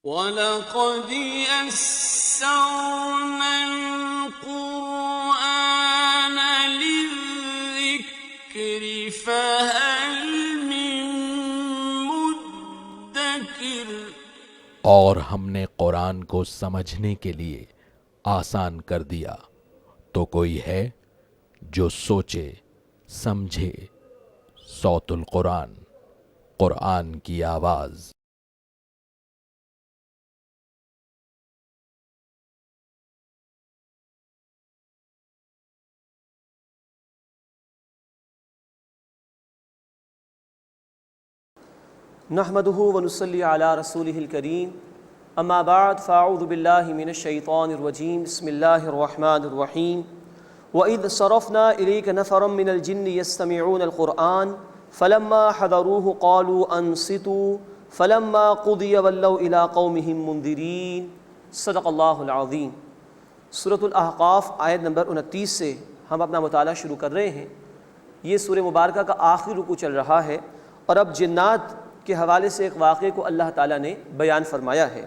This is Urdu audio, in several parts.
وَلَقَدْ يَسَّرْنَا الْقُرْآنَ لِلذِّكْرِ فَهَلْ مِن مُّدَّكِرٍ۔ اور ہم نے قرآن کو سمجھنے کے لیے آسان کر دیا، تو کوئی ہے جو سوچے سمجھے۔ صوت القرآن، قرآن کی آواز۔ نحمده ونصلي على رسوله الكريم اما بعد فاعوذ بالله من الشيطان الرجيم بسم الله الرحمن الرحيم وإذ صرفنا إليك نفرا من الجن يستمعون القرآن فلما حضروه قالوا أنصتوا فلما قضي ولوا إلى قومهم منذرين۔ صدق اللہ العظیم۔ سورۃ الاحقاف آیت نمبر 29 سے ہم اپنا مطالعہ شروع کر رہے ہیں۔ یہ سورہ مبارکہ کا آخری رکوع چل رہا ہے، اور اب جنات کے حوالے سے ایک واقعے کو اللہ تعالیٰ نے بیان فرمایا ہے۔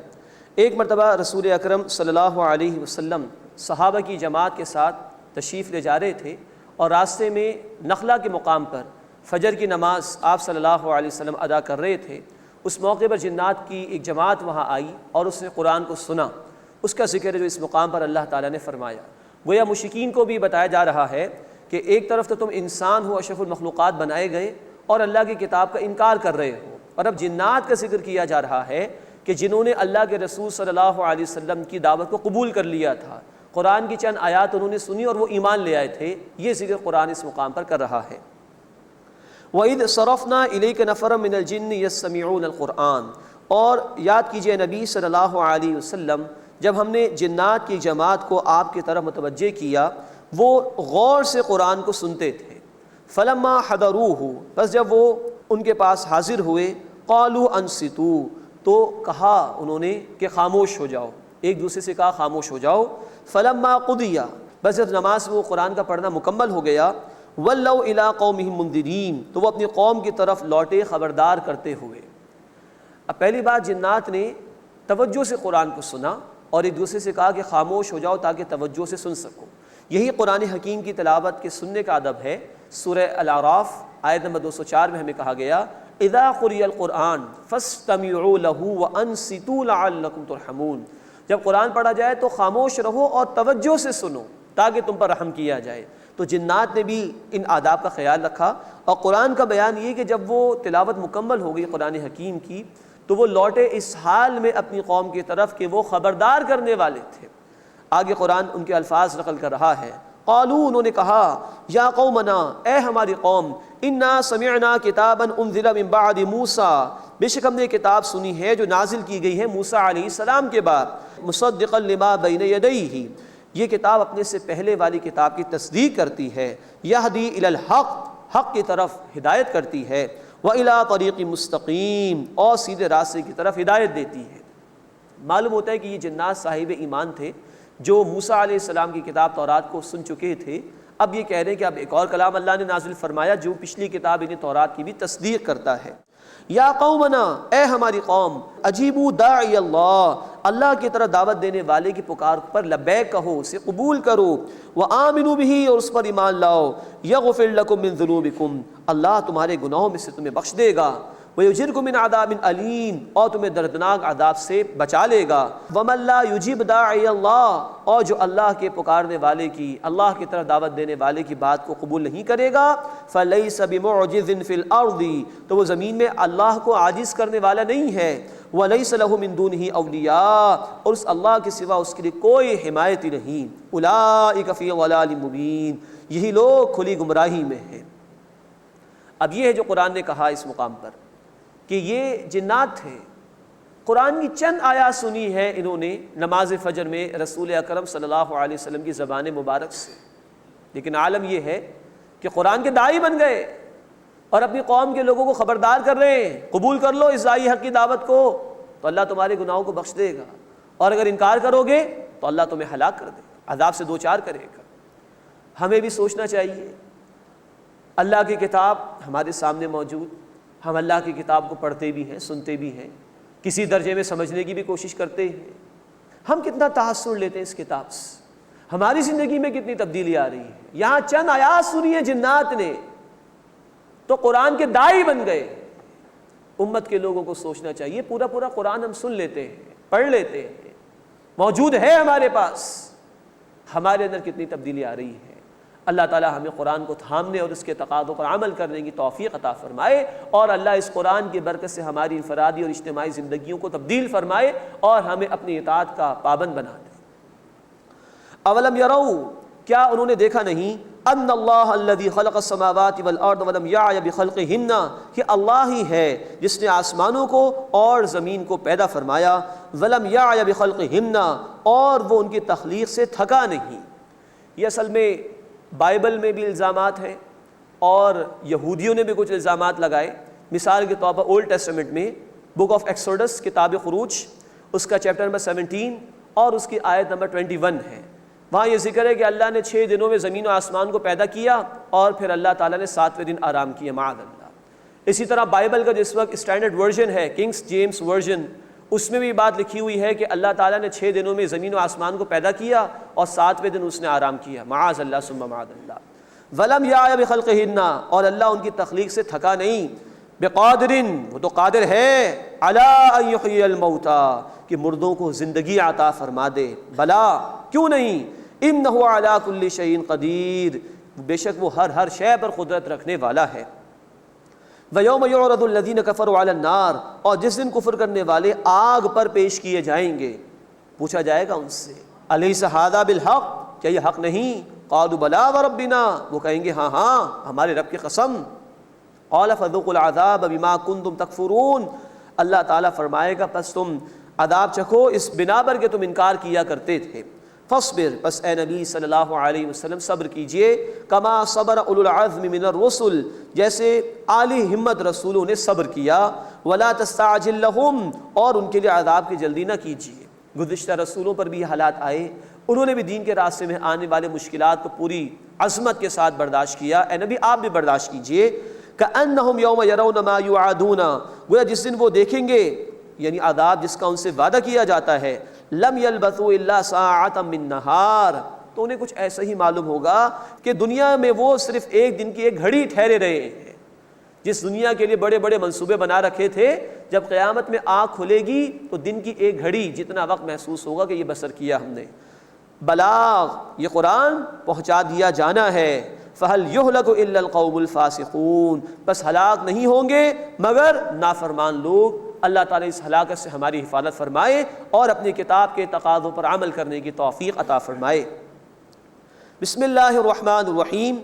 ایک مرتبہ رسول اکرم صلی اللہ علیہ وسلم صحابہ کی جماعت کے ساتھ تشریف لے جا رہے تھے، اور راستے میں نخلا کے مقام پر فجر کی نماز آپ صلی اللہ علیہ وسلم ادا کر رہے تھے۔ اس موقع پر جنات کی ایک جماعت وہاں آئی اور اس نے قرآن کو سنا۔ اس کا ذکر ہے جو اس مقام پر اللہ تعالیٰ نے فرمایا۔ گویا مشرکین کو بھی بتایا جا رہا ہے کہ ایک طرف تو تم انسان ہو، اشرف المخلوقات بنائے گئے، اور اللہ کی کتاب کا انکار کر رہے ہو، اور اب جنات کا ذکر کیا جا رہا ہے کہ جنہوں نے اللہ کے رسول صلی اللہ علیہ وسلم کی دعوت کو قبول کر لیا تھا، قرآن کی چند آیات انہوں نے سنی اور وہ ایمان لے آئے تھے۔ یہ ذکر قرآن اس مقام پر کر رہا ہے۔ وَإِذْ صَرَفْنَا إِلَيْكَ نَفَرًا مِنَ الْجِنِّ يَسْتَمِعُونَ الْقُرْآنَ، اور یاد کیجئے نبی صلی اللہ علیہ وسلم جب ہم نے جنات کی جماعت کو آپ کی طرف متوجہ کیا، وہ غور سے قرآن کو سنتے تھے۔ فَلَمَّا حَضَرُوهُ، بس جب وہ ان کے پاس حاضر ہوئے، قَالُوا أَنصِتُوا، تو کہا انہوں نے کہ خاموش ہو جاؤ، ایک دوسرے سے کہا خاموش ہو جاؤ۔ فَلَمَّا قُضِيَ، بس جب نماز وہ قرآن کا پڑھنا مکمل ہو گیا، وَلَّوْا إِلَىٰ قَوْمِهِم مُنذِرِينَ، تو وہ اپنی قوم کی طرف لوٹے خبردار کرتے ہوئے۔ اب پہلی بات، جنات نے توجہ سے قرآن کو سنا اور ایک دوسرے سے کہا کہ خاموش ہو جاؤ تاکہ توجہ سے سن سکو۔ یہی قرآن حکیم کی تلاوت کے سننے کا ادب ہے۔ سورہ الاعراف آیت نمبر 204 میں ہمیں کہا گیا اذا قرئ القرآن فاستمعوا له وانصتوا لعلکم ترحمون، جب قرآن پڑھا جائے تو خاموش رہو اور توجہ سے سنو تاکہ تم پر رحم کیا جائے۔ تو جنات نے بھی ان آداب کا خیال رکھا، اور قرآن کا بیان یہ کہ جب وہ تلاوت مکمل ہو گئی قرآن حکیم کی، تو وہ لوٹے اس حال میں اپنی قوم کی طرف کہ وہ خبردار کرنے والے تھے۔ آگے قرآن ان کے الفاظ نقل کر رہا ہے۔ قالوا، انہوں نے کہا، یا قومنا، اے ہماری قوم، انا سمعنا کتابا انزل من بعد موسیٰ، بے شک ہم نے کتاب سنی ہے جو نازل کی گئی ہے موسیٰ علیہ السلام کے بعد، مصدقا لما بین یدیہ، یہ کتاب اپنے سے پہلے والی کتاب کی تصدیق کرتی ہے، یہدی الی الحق، حق کی طرف ہدایت کرتی ہے، وإلی طریق مستقیم، اور سیدھے راستے کی طرف ہدایت دیتی ہے۔ معلوم ہوتا ہے کہ یہ جنات صاحب ایمان تھے جو موسیٰ علیہ السلام کی کتاب تورات کو سن چکے تھے۔ اب یہ کہہ رہے ہیں کہ اب ایک اور کلام اللہ نے نازل فرمایا جو پچھلی کتاب انہیں تورات کی بھی تصدیق کرتا ہے۔ یا قومنا، اے ہماری قوم، اجیبوا داعی اللہ، اللہ کی طرف دعوت دینے والے کی پکار پر لبیک کہو، اسے قبول کرو، وآمنوا بہ، اور اس پر ایمان لاؤ، یغفر لکم من ذنوبکم، اللہ تمہارے گناہوں میں سے تمہیں بخش دے گا، وَيُجِرْكُم مِّنْ عَذَابٍ أَلِيمٍ، اور تمہیں دردناک عذاب سے بچا لے گا۔ وَمَن لَّا يُجِبْ دَاعِيَ اللَّهِ، اور جو اللہ کے پکارنے والے کی، اللہ کی طرف دعوت دینے والے کی بات کو قبول نہیں کرے گا، فَلَيْسَ بِمُعْجِزٍ فِي الْأَرْضِ، تو وہ زمین میں اللہ کو عاجز کرنے والا نہیں ہے، وَلَيْسَ لَهُ مِن دُونِهِ أَوْلِيَاء، اور اس اللہ کے سوا اس کے لیے کوئی حمایتی نہیں۔ أُولَٰئِكَ فِي ضَلَالٍ مُّبِينٍ، یہی لوگ کھلی گمراہی میں ہیں۔ اب یہ ہے جو قرآن نے کہا اس مقام پر کہ یہ جنات تھے، قرآن کی چند آیات سنی ہے انہوں نے نماز فجر میں رسول اکرم صلی اللہ علیہ وسلم کی زبان مبارک سے، لیکن عالم یہ ہے کہ قرآن کے داعی بن گئے اور اپنی قوم کے لوگوں کو خبردار کر رہے ہیں، قبول کر لو اس داعی حق کی دعوت کو تو اللہ تمہارے گناہوں کو بخش دے گا، اور اگر انکار کرو گے تو اللہ تمہیں ہلاک کر دے گا، عذاب سے دوچار کرے گا۔ ہمیں بھی سوچنا چاہیے، اللہ کی کتاب ہمارے سامنے موجود، ہم اللہ کی کتاب کو پڑھتے بھی ہیں، سنتے بھی ہیں، کسی درجے میں سمجھنے کی بھی کوشش کرتے ہیں. ہم کتنا تاثر لیتے ہیں اس کتاب سے, ہماری زندگی میں کتنی تبدیلی آ رہی ہے. یہاں چند آیات سنی ہیں جنات نے تو قرآن کے داعی بن گئے. امت کے لوگوں کو سوچنا چاہیے, پورا پورا قرآن ہم سن لیتے ہیں, پڑھ لیتے ہیں, موجود ہے ہمارے پاس, ہمارے اندر کتنی تبدیلی آ رہی ہے. اللہ تعالی ہمیں قرآن کو تھامنے اور اس کے تقاضوں پر عمل کرنے کی توفیق عطا فرمائے, اور اللہ اس قرآن کی برکت سے ہماری انفرادی اور اجتماعی زندگیوں کو تبدیل فرمائے اور ہمیں اپنی اطاعت کا پابند بنا دے. اولم یروا, کیا انہوں نے دیکھا نہیں, ان اللہ الذی خلق السماوات والارض ولم یعی بخلقہن, کہ اللہ ہی ہے جس نے آسمانوں کو اور زمین کو پیدا فرمایا, ولم یعی بخلقہن, اور وہ ان کی تخلیق سے تھکا نہیں. یہ اصل میں بائبل میں بھی الزامات ہیں اور یہودیوں نے بھی کچھ الزامات لگائے. مثال کے طور پر اولڈ ٹیسٹمنٹ میں بک آف ایکسوڈس, کتاب خروج, اس کا چیپٹر نمبر 17 اور اس کی آیت نمبر 21 ہے. وہاں یہ ذکر ہے کہ اللہ نے 6 دنوں میں زمین و آسمان کو پیدا کیا اور پھر اللہ تعالیٰ نے 7ویں دن آرام کیا, معاذ اللہ. اسی طرح بائبل کا جس وقت اسٹینڈرڈ ورژن ہے, کنگس جیمس ورژن, اس میں بھی بات لکھی ہوئی ہے کہ اللہ تعالیٰ نے 6 دنوں میں زمین و آسمان کو پیدا کیا اور 7ویں دن اس نے آرام کیا, معاذ اللہ ثم معاذ اللہ. ولم یعی بخلقہن, اور اللہ ان کی تخلیق سے تھکا نہیں. بقادر, وہ تو قادر ہے, علی ان یحیی الموتى, کہ مردوں کو زندگی عطا فرما دے. بلا, کیوں نہیں, انہ علی کل شیء قدیر, بے شک وہ ہر شے پر قدرت رکھنے والا ہے. وَيَوْمَ يُعْرَضُ الَّذِينَ كَفَرُوا عَلَى النَّارِ, اور جس دن کفر کرنے والے آگ پر پیش کیے جائیں گے, پوچھا جائے گا ان سے, أَلَيْسَ هَذَا بِالْحَقِّ, کیا یہ حق نہیں؟ قَالُوا بَلَىٰ وَرَبِّنَا, وہ کہیں گے ہاں ہاں ہمارے رب کی قسم. قَالَ فَذُوقُوا الْعَذَابَ بِمَا كُنتُمْ تَكْفُرُونَ, اللہ تعالیٰ فرمائے گا پس تم عذاب چکھو اس بنا پر کہ تم انکار کیا کرتے تھے. فاصبر, پس اے نبی صلی اللہ علیہ وسلم صبر کیجئے, کما صبر اولو العزم من الرسل, جیسے عالی ہمت رسولوں نے صبر کیا. ولا تستعجل لهم, اور ان کے لیے عذاب کی جلدی نہ کیجیے. گزشتہ رسولوں پر بھی یہ حالات آئے, انہوں نے بھی دین کے راستے میں آنے والے مشکلات کو پوری عظمت کے ساتھ برداشت کیا. اے نبی آپ بھی برداشت کیجئے. کأنہم یوم یرون ما یوعدون, گویا جس دن وہ دیکھیں گے یعنی عذاب جس کا ان سے وعدہ کیا جاتا ہے, لم یلبثوا الا ساعۃ من نہار, تو انہیں کچھ ایسا ہی معلوم ہوگا کہ دنیا میں وہ صرف ایک دن کی ایک گھڑی ٹھہرے رہے ہیں. جس دنیا کے لیے بڑے بڑے منصوبے بنا رکھے تھے, جب قیامت میں آنکھ کھلے گی تو دن کی ایک گھڑی جتنا وقت محسوس ہوگا کہ یہ بسر کیا ہم نے. بلاغ, یہ قرآن پہنچا دیا جانا ہے. فَهَلْ يُهْلَكُ إِلَّا الْقَوْمُ الْفَاسِقُونَ, بس ہلاک نہیں ہوں گے مگر نافرمان لوگ. اللہ تعالیٰ اس ہلاکت سے ہماری حفاظت فرمائے اور اپنی کتاب کے تقاضوں پر عمل کرنے کی توفیق عطا فرمائے. بسم اللہ الرحمن الرحیم.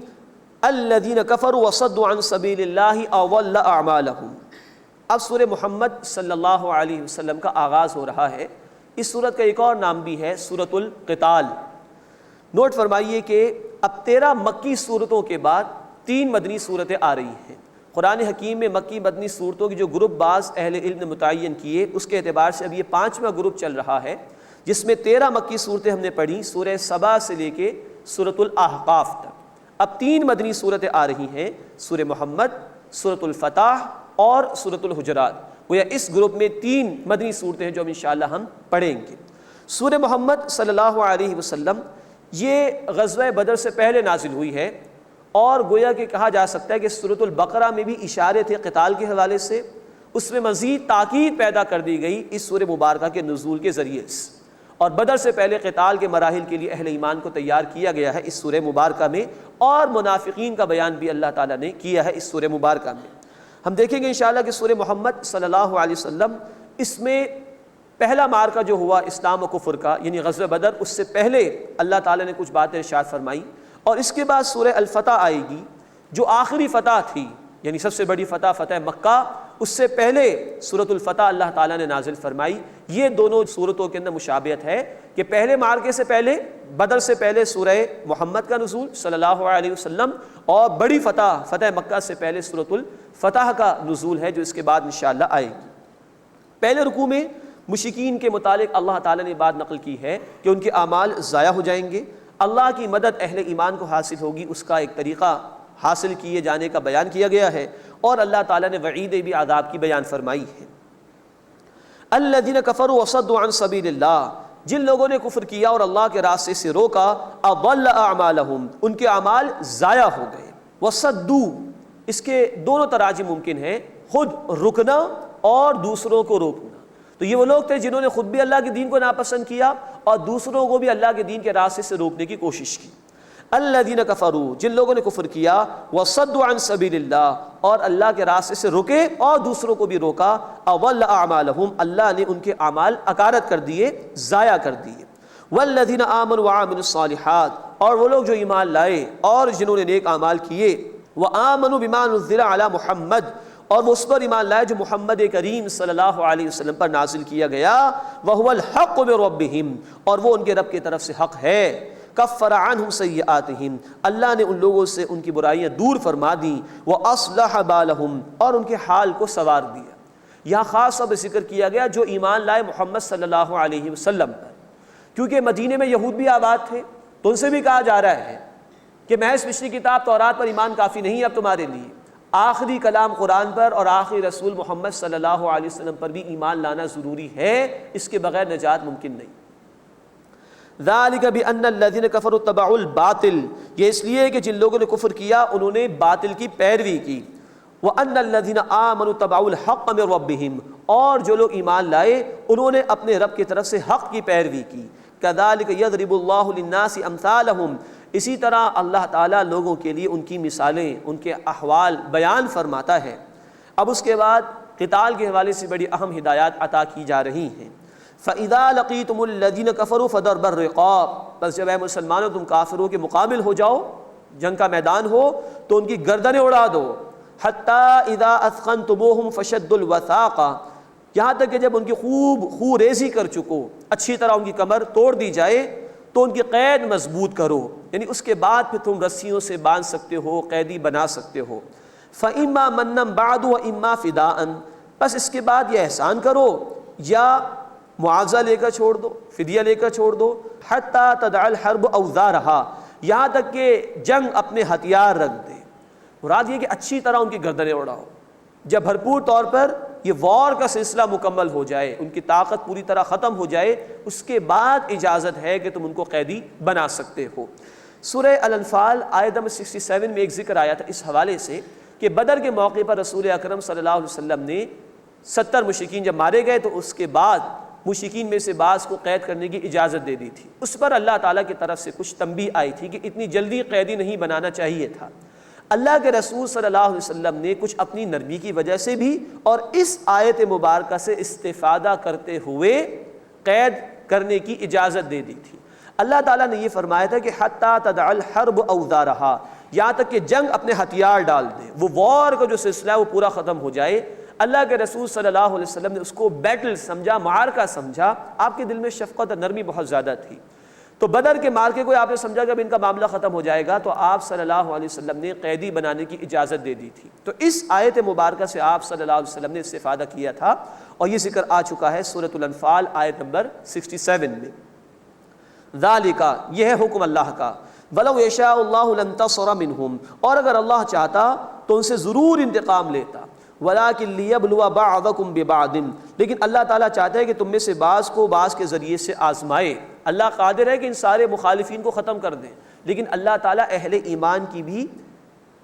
الذین کفروا وصدوا عن سبیل اللہ اضل اعمالهم. اب سورہ محمد صلی اللہ علیہ وسلم کا آغاز ہو رہا ہے. اس سورت کا ایک اور نام بھی ہے سورۃ القتال. نوٹ فرمائیے کہ اب 13 مکی صورتوں کے بعد 3 مدنی صورتیں آ رہی ہیں. قرآن حکیم میں مکی مدنی صورتوں کی جو گروپ بعض اہل علم نے متعین کیے, اس کے اعتبار سے اب یہ 5واں گروپ چل رہا ہے, جس میں 13 مکی صورتیں ہم نے پڑھی سورہ سبا سے لے کے سورۃ الاحقاف تک. اب 3 مدنی صورتیں آ رہی ہیں, سورہ محمد, سورۃ الفتح اور سورۃ الحجرات. گویا اس گروپ میں 3 مدنی صورتیں ہیں جو اب انشاءاللہ ہم پڑھیں گے. سورہ محمد صلی اللہ علیہ وسلم یہ غزوہ بدر سے پہلے نازل ہوئی ہے, اور گویا کہ کہا جا سکتا ہے کہ سورۃ البقرہ میں بھی اشارے تھے قتال کے حوالے سے, اس میں مزید تاکید پیدا کر دی گئی اس سورہ مبارکہ کے نزول کے ذریعے سے. اور بدر سے پہلے قتال کے مراحل کے لیے اہل ایمان کو تیار کیا گیا ہے اس سورہ مبارکہ میں, اور منافقین کا بیان بھی اللہ تعالیٰ نے کیا ہے اس سورہ مبارکہ میں. ہم دیکھیں گے انشاءاللہ کہ سورہ محمد صلی اللہ علیہ وسلم, اس میں پہلا معرکہ جو ہوا اسلام و کفر کا یعنی غزوہ بدر, اس سے پہلے اللہ تعالیٰ نے کچھ باتیں ارشاد فرمائی, اور اس کے بعد سورہ الفتح آئے گی جو آخری فتح تھی, یعنی سب سے بڑی فتح فتح مکہ. اس سے پہلے سورۃ الفتح اللہ تعالیٰ نے نازل فرمائی. یہ دونوں صورتوں کے اندر مشابہت ہے کہ پہلے معرکے سے پہلے, بدر سے پہلے سورہ محمد کا نزول صلی اللہ علیہ وسلم, اور بڑی فتح فتح مکہ سے پہلے سورۃ الفتح کا نزول ہے جو اس کے بعد انشاءاللہ آئے گی. پہلے رکوع میں مشرکین کے متعلق اللہ تعالیٰ نے بات نقل کی ہے کہ ان کے اعمال ضائع ہو جائیں گے, اللہ کی مدد اہل ایمان کو حاصل ہوگی, اس کا ایک طریقہ حاصل کیے جانے کا بیان کیا گیا ہے, اور اللہ تعالیٰ نے وعید بھی عذاب کی بیان فرمائی ہے. الذین کفروا وصدوا عن سبیل اللہ، جن لوگوں نے کفر کیا اور اللہ کے راستے سے روکا، اضل اعمالہم، ان کے اعمال ضائع ہو گئے۔ وصدوا، اس کے دونوں تراجم ممکن ہیں، خود رکنا اور دوسروں کو روکنا۔ تو یہ وہ لوگ تھے جنہوں نے خود بھی اللہ کے دین کو ناپسند کیا اور دوسروں کو بھی اللہ کے دین کے راستے سے روکنے کی کوشش کی۔ الذین کفروا، جن لوگوں نے کفر کیا، وصدوا عن سبیل اللہ، اور اللہ کے راستے سے رکے اور دوسروں کو بھی روکا، اضل اعمالہم، اللہ نے ان کے اعمال اکارت کر دیے، ضائع کر دیے۔ والذین آمنوا وعملوا الصالحات، اور وہ لوگ جو ایمان لائے اور جنہوں نے نیک اعمال کیے، وآمنوا بما نزل علی محمد، اور وہ اس پر ایمان لائے جو محمد کریم صلی اللہ علیہ وسلم پر نازل کیا گیا، وہو الحق من ربہم، اور وہ ان کے رب کی طرف سے حق ہے۔ کفر عنہم سیئاتہم، اللہ نے ان لوگوں سے ان کی برائیاں دور فرما دیں، واصلح بالہم، اور ان کے حال کو سنوار دیا۔ یہاں خاص طور پر ذکر کیا گیا جو ایمان لائے محمد صلی اللہ علیہ وسلم پر، کیونکہ مدینے میں یہود بھی آباد تھے، تو ان سے بھی کہا جا رہا ہے کہ محض پچھلی کتاب تورات پر ایمان کافی نہیں ہے اب تمہارے لیے، آخری کلام قرآن پر اور آخری رسول محمد صلی اللہ علیہ وسلم پر بھی ایمان لانا ضروری ہے، اس کے بغیر نجات ممکن نہیں۔ ذالک بان الذین کفروا اتبعوا الباطل، یہ اس لیے کہ جن لوگوں نے کفر کیا انہوں نے باطل کی پیروی کی، وان الذین آمنوا اتبعوا الحق من ربہم، اور جو لوگ ایمان لائے انہوں نے اپنے رب کی طرف سے حق کی پیروی کی۔ کذالک یضرب اللہ للناس امثالہم، اسی طرح اللہ تعالیٰ لوگوں کے لیے ان کی مثالیں، ان کے احوال بیان فرماتا ہے۔ اب اس کے بعد قتال کے حوالے سے بڑی اہم ہدایات عطا کی جا رہی ہیں۔ فَإِذَا لَقِيتُمُ الَّذِينَ كَفَرُوا فَضَرْبَ الرِّقَابِ، بس جب اے مسلمانوں تم کافروں کے مقابل ہو جاؤ، جنگ کا میدان ہو تو ان کی گردنیں اڑا دو۔ حَتَّى إِذَا أَثْخَنْتُمُوهُمْ فَشَدُّوا الْوَثَاقَ، یہاں تک کہ جب ان کی خوب خو ریزی کر چکو، اچھی طرح ان کی کمر توڑ دی جائے تو ان کی قید مضبوط کرو، یعنی اس کے بعد پھر تم رسیوں سے باندھ سکتے ہو، قیدی بنا سکتے ہو۔ فَإِمَّا مَنًّا بَعْدُ وَإِمَّا فِدَاءً، بس اس کے بعد یہ احسان کرو یا معاوضہ لے کر چھوڑ دو، فدیہ لے کر چھوڑ دو۔ حَتَّى تَدْعَ الْحَرْبُ أَوْزَارَهَا، یہاں تک کہ جنگ اپنے ہتھیار رکھ دے۔ مراد یہ کہ اچھی طرح ان کی گردنیں اڑاؤ، جب بھرپور طور پر یہ وار کا سلسلہ مکمل ہو جائے، ان کی طاقت پوری طرح ختم ہو جائے، اس کے بعد اجازت ہے کہ تم ان کو قیدی بنا سکتے ہو۔ سورہ الانفال آیت نمبر 67 میں ایک ذکر آیا تھا اس حوالے سے کہ بدر کے موقع پر رسول اکرم صلی اللہ علیہ وسلم نے 70 مشرکین جب مارے گئے تو اس کے بعد مشرکین میں سے بعض کو قید کرنے کی اجازت دے دی تھی۔ اس پر اللہ تعالیٰ کی طرف سے کچھ تنبیہ آئی تھی کہ اتنی جلدی قیدی نہیں بنانا چاہیے تھا۔ اللہ کے رسول صلی اللہ علیہ وسلم نے کچھ اپنی نرمی کی وجہ سے بھی اور اس آیت مبارکہ سے استفادہ کرتے ہوئے قید کرنے کی اجازت دے دی تھی۔ اللہ تعالیٰ نے یہ فرمایا تھا کہ حَتَّى تَدْعَ الْحَرْبُ أَوْزَارَهَا، یہاں تک کہ جنگ اپنے ہتھیار ڈال دے، وہ وار کا جو سلسلہ ہے وہ پورا ختم ہو جائے۔ اللہ کے رسول صلی اللہ علیہ وسلم نے اس کو بیٹل سمجھا، معرکہ سمجھا، آپ کے دل میں شفقت اور نرمی بہت زیادہ تھی۔ تو بدر کے مارکے کو آپ نے سمجھا کہ اب ان کا معاملہ ختم ہو جائے گا، تو آپ صلی اللہ علیہ وسلم نے قیدی بنانے کی اجازت دے دی تھی۔ تو اس آیت مبارکہ سے آپ صلی اللہ علیہ وسلم نے استفادہ کیا تھا، اور یہ ذکر آ چکا ہے سورۃ الانفال آیت نمبر 67 میں۔ ذالک، یہ ہے حکم اللہ کا، وَلَوْ يَشَاءُ اللَّهُ لَانتَصَرَ مِنْهُمْ، اور اگر اللہ چاہتا تو ان سے ضرور انتقام لیتا۔ وَلَٰكِن لِيَبْلُوَ بَعْضَكُمْ بِبَعْضٍ، لیکن اللہ تعالیٰ چاہتا ہے کہ تم میں سے بعض کو بعض کے ذریعے سے آزمائے۔ اللہ قادر ہے کہ ان سارے مخالفین کو ختم کر دیں، لیکن اللہ تعالیٰ اہل ایمان کی بھی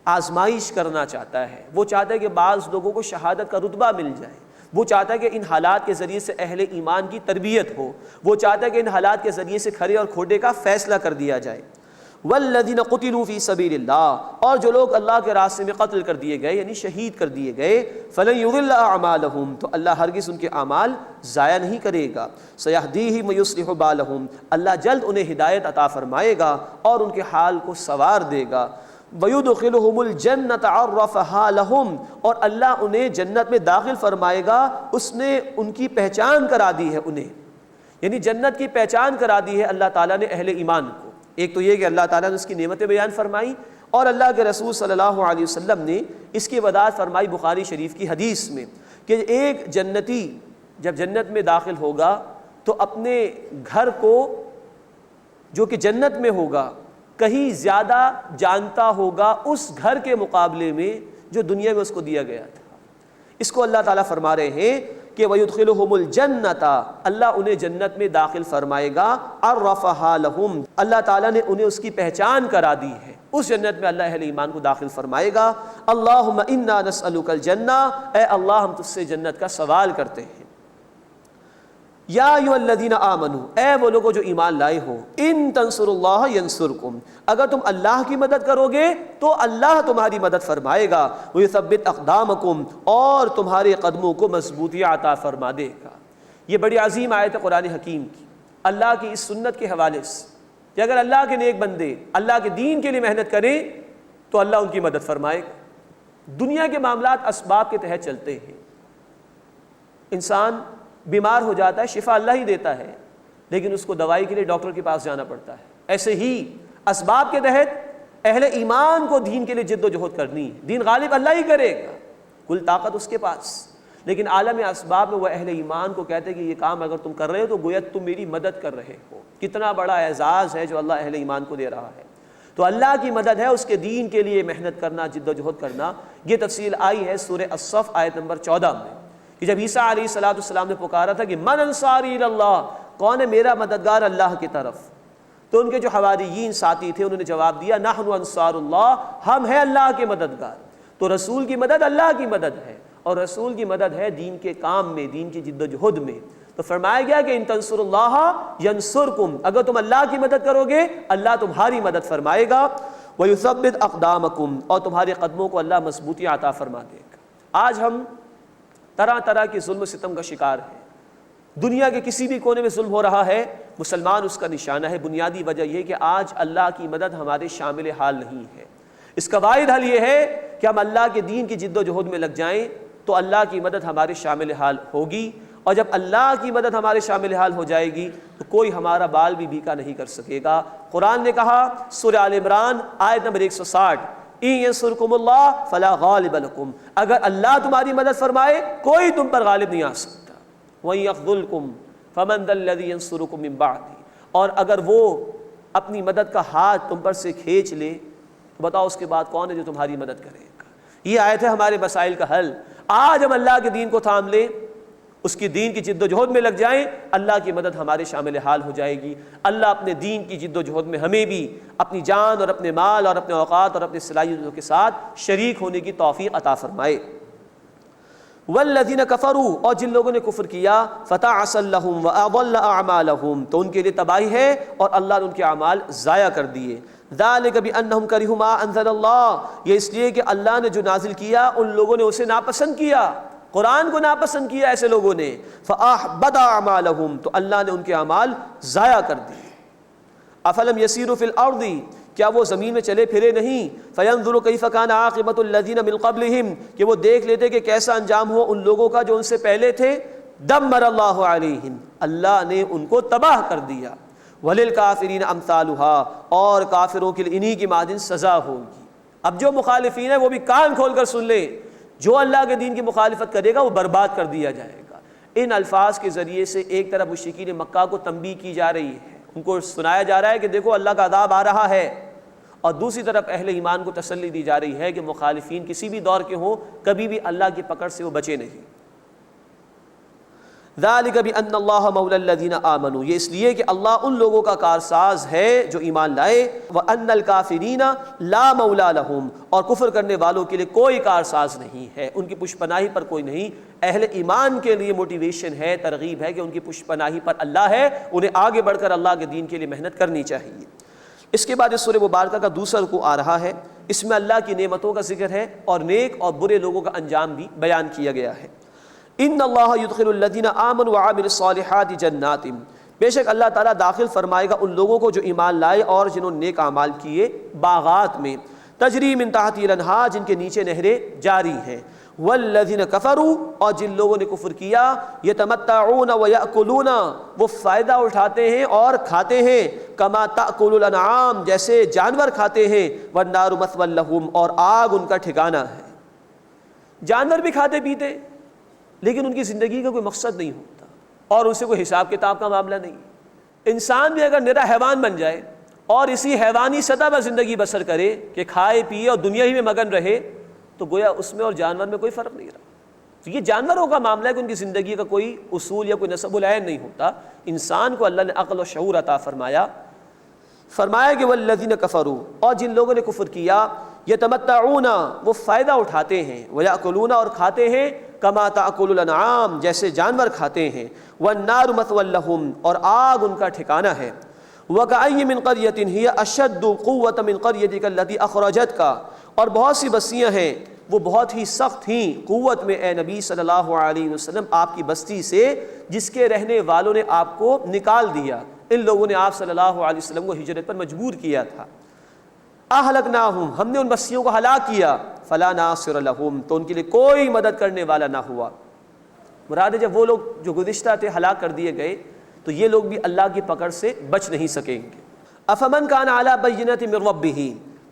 آزمائش کرنا چاہتا ہے۔ وہ چاہتا ہے کہ بعض لوگوں کو شہادت کا رتبہ مل جائے، وہ چاہتا ہے کہ ان حالات کے ذریعے سے اہل ایمان کی تربیت ہو، وہ چاہتا ہے کہ ان حالات کے ذریعے سے کھرے اور کھوٹے کا فیصلہ کر دیا جائے۔ والذین قتلوا فی سبیل اللہ، اور جو لوگ اللہ کے راستے میں قتل کر دیے گئے یعنی شہید کر دیے گئے، فلن یضل اعمالہم، تو اللہ ہرگز ان کے اعمال ضائع نہیں کرے گا۔ سیہدیہم ویصلح بالہم، اللہ جلد انہیں ہدایت عطا فرمائے گا اور ان کے حال کو سنوار دے گا۔ وَيُدْخِلُهُمُ الْجَنَّةَ عَرَّفَهَا لَهُمْ، اور اللہ انہیں جنت میں داخل فرمائے گا، اس نے ان کی پہچان کرا دی ہے انہیں، یعنی جنت کی پہچان کرا دی ہے اللہ تعالیٰ نے اہل ایمان کو۔ ایک تو یہ کہ اللہ تعالیٰ نے اس کی نعمتیں بیان فرمائی، اور اللہ کے رسول صلی اللہ علیہ وسلم نے اس کی وضاحت فرمائی بخاری شریف کی حدیث میں کہ ایک جنتی جب جنت میں داخل ہوگا تو اپنے گھر کو جو کہ جنت میں ہوگا کہیں زیادہ جانتا ہوگا اس گھر کے مقابلے میں جو دنیا میں اس کو دیا گیا تھا۔ اس کو اللہ تعالیٰ فرما رہے ہیں کہ وَيُدْخِلُهُمُ الْجَنَّةَ، اللہ انہیں جنت میں داخل فرمائے گا، عَرَّفَهَا لَهُمْ، اللہ تعالیٰ نے انہیں اس کی پہچان کرا دی ہے، اس جنت میں اللہ اہل ایمان کو داخل فرمائے گا۔ اللہم انا نسألک الجنہ، اے اللہ ہم تجھ سے جنت کا سوال کرتے ہیں۔ یا ایھا الذین آمنوا، اے وہ لوگوں جو ایمان لائے ہو، ان تنصروا اللہ ینصرکم، اگر تم اللہ کی مدد کرو گے تو اللہ تمہاری مدد فرمائے گا، ویثبت اقدامکم، اور تمہارے قدموں کو مضبوطی عطا فرما دے گا۔ یہ بڑی عظیم آیت ہے قرآن حکیم کی، اللہ کی اس سنت کے حوالے سے کہ اگر اللہ کے نیک بندے اللہ کے دین کے لیے محنت کریں تو اللہ ان کی مدد فرمائے گا۔ دنیا کے معاملات اسباب کے تحت چلتے ہیں، انسان بیمار ہو جاتا ہے، شفا اللہ ہی دیتا ہے، لیکن اس کو دوائی کے لیے ڈاکٹر کے پاس جانا پڑتا ہے۔ ایسے ہی اسباب کے تحت اہل ایمان کو دین کے لیے جد و جہد کرنی ہے، دین غالب اللہ ہی کرے گا، کل طاقت اس کے پاس، لیکن عالم اسباب میں وہ اہل ایمان کو کہتے ہیں کہ یہ کام اگر تم کر رہے ہو تو گویا تم میری مدد کر رہے ہو۔ کتنا بڑا اعزاز ہے جو اللہ اہل ایمان کو دے رہا ہے۔ تو اللہ کی مدد ہے اس کے دین کے لیے محنت کرنا، جد و جہد کرنا۔ یہ تفصیل آئی ہے سورہ الصف آیت نمبر 14 میں، کہ جب عیسیٰ علیہ السلام نے پکارا تھا کہ من انصاری اللہ، کون ہے میرا مددگار اللہ کی طرف، تو ان کے جو حواریین ساتھی تھے انہوں نے جواب دیا نحن انصار اللہ، ہم ہیں اللہ کے مددگار۔ تو رسول کی مدد اللہ کی مدد ہے، اور رسول کی مدد ہے دین کے کام میں، دین کی جد و جہد میں۔ تو فرمایا گیا کہ ان تنصروا اللہ ینصرکم، اگر تم اللہ کی مدد کرو گے اللہ تمہاری مدد فرمائے گا، ویثبت اقدامکم، اور تمہارے قدموں کو اللہ مضبوطی عطا فرما دے گا۔ آج ہم طرح طرح کے ظلم و ستم کا شکار ہیں، دنیا کے کسی بھی کونے میں ظلم ہو رہا ہے، مسلمان اس کا نشانہ ہے۔ بنیادی وجہ یہ کہ آج اللہ کی مدد ہمارے شامل حال نہیں ہے۔ اس کا واحد حل یہ ہے کہ ہم اللہ کے دین کی جد و جہد میں لگ جائیں تو اللہ کی مدد ہمارے شامل حال ہوگی، اور جب اللہ کی مدد ہمارے شامل حال ہو جائے گی تو کوئی ہمارا بال بھی بیکا نہیں کر سکے گا۔ قرآن نے کہا سورہ آل عمران آیت نمبر 160، ان ینصرکم اللہ فلا غالب لکم، اگر اللہ تمہاری مدد فرمائے کوئی تم پر غالب نہیں آ سکتا، وَإِن يَخْذُلْكُمْ فَمَنْ ذَا الَّذِي يَنصُرُكُم مِّن بَعْدِهِ، اور اگر وہ اپنی مدد کا ہاتھ تم پر سے کھینچ لے تو بتاؤ اس کے بعد کون ہے جو تمہاری مدد کرے گا۔ یہ آیت ہے ہمارے مسائل کا حل۔ آج ہم اللہ کے دین کو تھام لیں، اس کی دین کی جد و جہد میں لگ جائیں، اللہ کی مدد ہمارے شامل حال ہو جائے گی۔ اللہ اپنے دین کی جد و جہد میں ہمیں بھی اپنی جان اور اپنے مال اور اپنے اوقات اور اپنی صلاحیتوں کے ساتھ شریک ہونے کی توفیق عطا فرمائے۔ والذین کفروا، اور جن لوگوں نے کفر کیا، فتعسا لہم واضل اعمالہم، تو ان کے لیے تباہی ہے اور اللہ نے ان کے اعمال ضائع کر دیے۔ ذالک بانہم کرہوا ما انزل اللہ، یہ اس لیے کہ اللہ نے جو نازل کیا ان لوگوں نے اسے ناپسند کیا، قرآن کو ناپسند کیا ایسے لوگوں نے۔ فاحبط اعمالہم، تو اللہ نے ان کے اعمال ضائع کر دیے۔ افلم یسیروا فی الارض، کیا وہ زمین میں چلے پھرے نہیں، فینظروا کیف کان عاقبۃ الذین من قبلہم، کہ وہ دیکھ لیتے کہ کیسا انجام ہوا ان لوگوں کا جو ان سے پہلے تھے۔ دمر اللہ علیہم، اللہ نے ان کو تباہ کر دیا۔ وللکافرین امثالھا، اور کافروں کے لیے انہی کی مانند سزا ہوگی۔ اب جو مخالفین ہیں وہ بھی کان کھول کر سن لیں، جو اللہ کے دین کی مخالفت کرے گا وہ برباد کر دیا جائے گا۔ ان الفاظ کے ذریعے سے ایک طرف مشرکین مکہ کو تنبیہ کی جا رہی ہے، ان کو سنایا جا رہا ہے کہ دیکھو اللہ کا عذاب آ رہا ہے، اور دوسری طرف اہل ایمان کو تسلی دی جا رہی ہے کہ مخالفین کسی بھی دور کے ہوں کبھی بھی اللہ کی پکڑ سے وہ بچے نہیں۔ ذالک بان اللہ مولی الذین آمنوا، یہ اس لیے کہ اللہ ان لوگوں کا کارساز ہے جو ایمان لائے، وان الکافرین لا مولی لہم، اور کفر کرنے والوں کے لیے کوئی کارساز نہیں ہے، ان کی پشت پناہی پر کوئی نہیں۔ اہل ایمان کے لیے موٹیویشن ہے، ترغیب ہے کہ ان کی پشت پناہی پر اللہ ہے، انہیں آگے بڑھ کر اللہ کے دین کے لیے محنت کرنی چاہیے۔ اس کے بعد اس سورہ مبارکہ کا دوسرا رکوع آ رہا ہے، اس میں اللہ کی نعمتوں کا ذکر ہے اور نیک اور برے لوگوں کا انجام بھی بیان کیا گیا ہے۔ ان اللہ یدخل الذین آمنوا وعملوا الصالحات جنات، بے شک اللہ تعالیٰ داخل فرمائے گا ان لوگوں کو جو ایمان لائے اور جنہوں نے نیک اعمال کیے، باغات میں، تجری من تحتها الانہار، جن کے نیچے نہریں جاری ہیں۔ والذین کفروا، اور جن لوگوں نے کفر کیا، یتمتعون ویأکلون، وہ فائدہ اٹھاتے ہیں اور کھاتے ہیں، کما تأکل الانعام، جیسے جانور کھاتے ہیں، والنار مثوی لہم، اور آگ ان کا ٹھکانہ ہے۔ جانور بھی کھاتے پیتے لیکن ان کی زندگی کا کوئی مقصد نہیں ہوتا اور ان سے کوئی حساب کتاب کا معاملہ نہیں۔ انسان بھی اگر نرا حیوان بن جائے اور اسی حیوانی سطح پر زندگی بسر کرے کہ کھائے پیے اور دنیا ہی میں مگن رہے، تو گویا اس میں اور جانور میں کوئی فرق نہیں رہا۔ تو یہ جانوروں کا معاملہ ہے کہ ان کی زندگی کا کوئی اصول یا کوئی نسب العین نہیں ہوتا. انسان کو اللہ نے عقل و شعور عطا فرمایا کہ والذین کفروا، اور جن لوگوں نے کفر کیا، یتمتعون، وہ فائدہ اٹھاتے ہیں، ویأکلون، اور کھاتے ہیں، کما تأکل الانعام، جیسے جانور کھاتے ہیں، والنار مثوی لہم، اور آگ ان کا ٹھکانہ ہے. وکأی من قریۃ ہی اشد قوۃ من قریتک التی اخرجتک، اور بہت سی بستیاں ہیں وہ بہت ہی سخت تھیں قوت میں اے نبی صلی اللہ علیہ وسلم آپ کی بستی سے، جس کے رہنے والوں نے آپ کو نکال دیا. ان لوگوں نے آپ صلی اللہ علیہ وسلم کو ہجرت پر مجبور کیا تھا. اہلکناہم، ہم نے ان بستیوں کو ہلاک کیا، فلا ناصر لہم، تو ان کے لیے کوئی مدد کرنے والا نہ ہوا. مراد ہے جب وہ لوگ جو گزشتہ تھے ہلاک کر دیے گئے تو یہ لوگ بھی اللہ کی پکڑ سے بچ نہیں سکیں گے. افمن کان علی بینۃ من ربہ،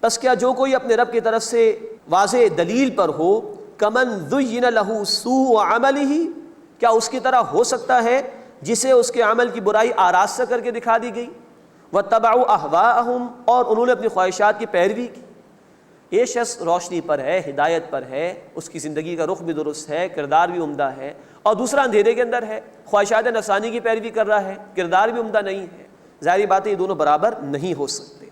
بس کیا جو کوئی اپنے رب کی طرف سے واضح دلیل پر ہو، کمن زین لہ سوء عملہ، کیا اس کی طرح ہو سکتا ہے جسے اس کے عمل کی برائی آراستہ کر کے دکھا دی گئی. واتبعوا اہواءہم، اور انہوں نے اپنی خواہشات کی پیروی کی. یہ شخص روشنی پر ہے، ہدایت پر ہے، اس کی زندگی کا رخ بھی درست ہے، کردار بھی عمدہ ہے، اور دوسرا اندھیرے کے اندر ہے، خواہشات نفسانی کی پیروی کر رہا ہے، کردار بھی عمدہ نہیں ہے. ظاہری بات ہے یہ دونوں برابر نہیں ہو سکتے.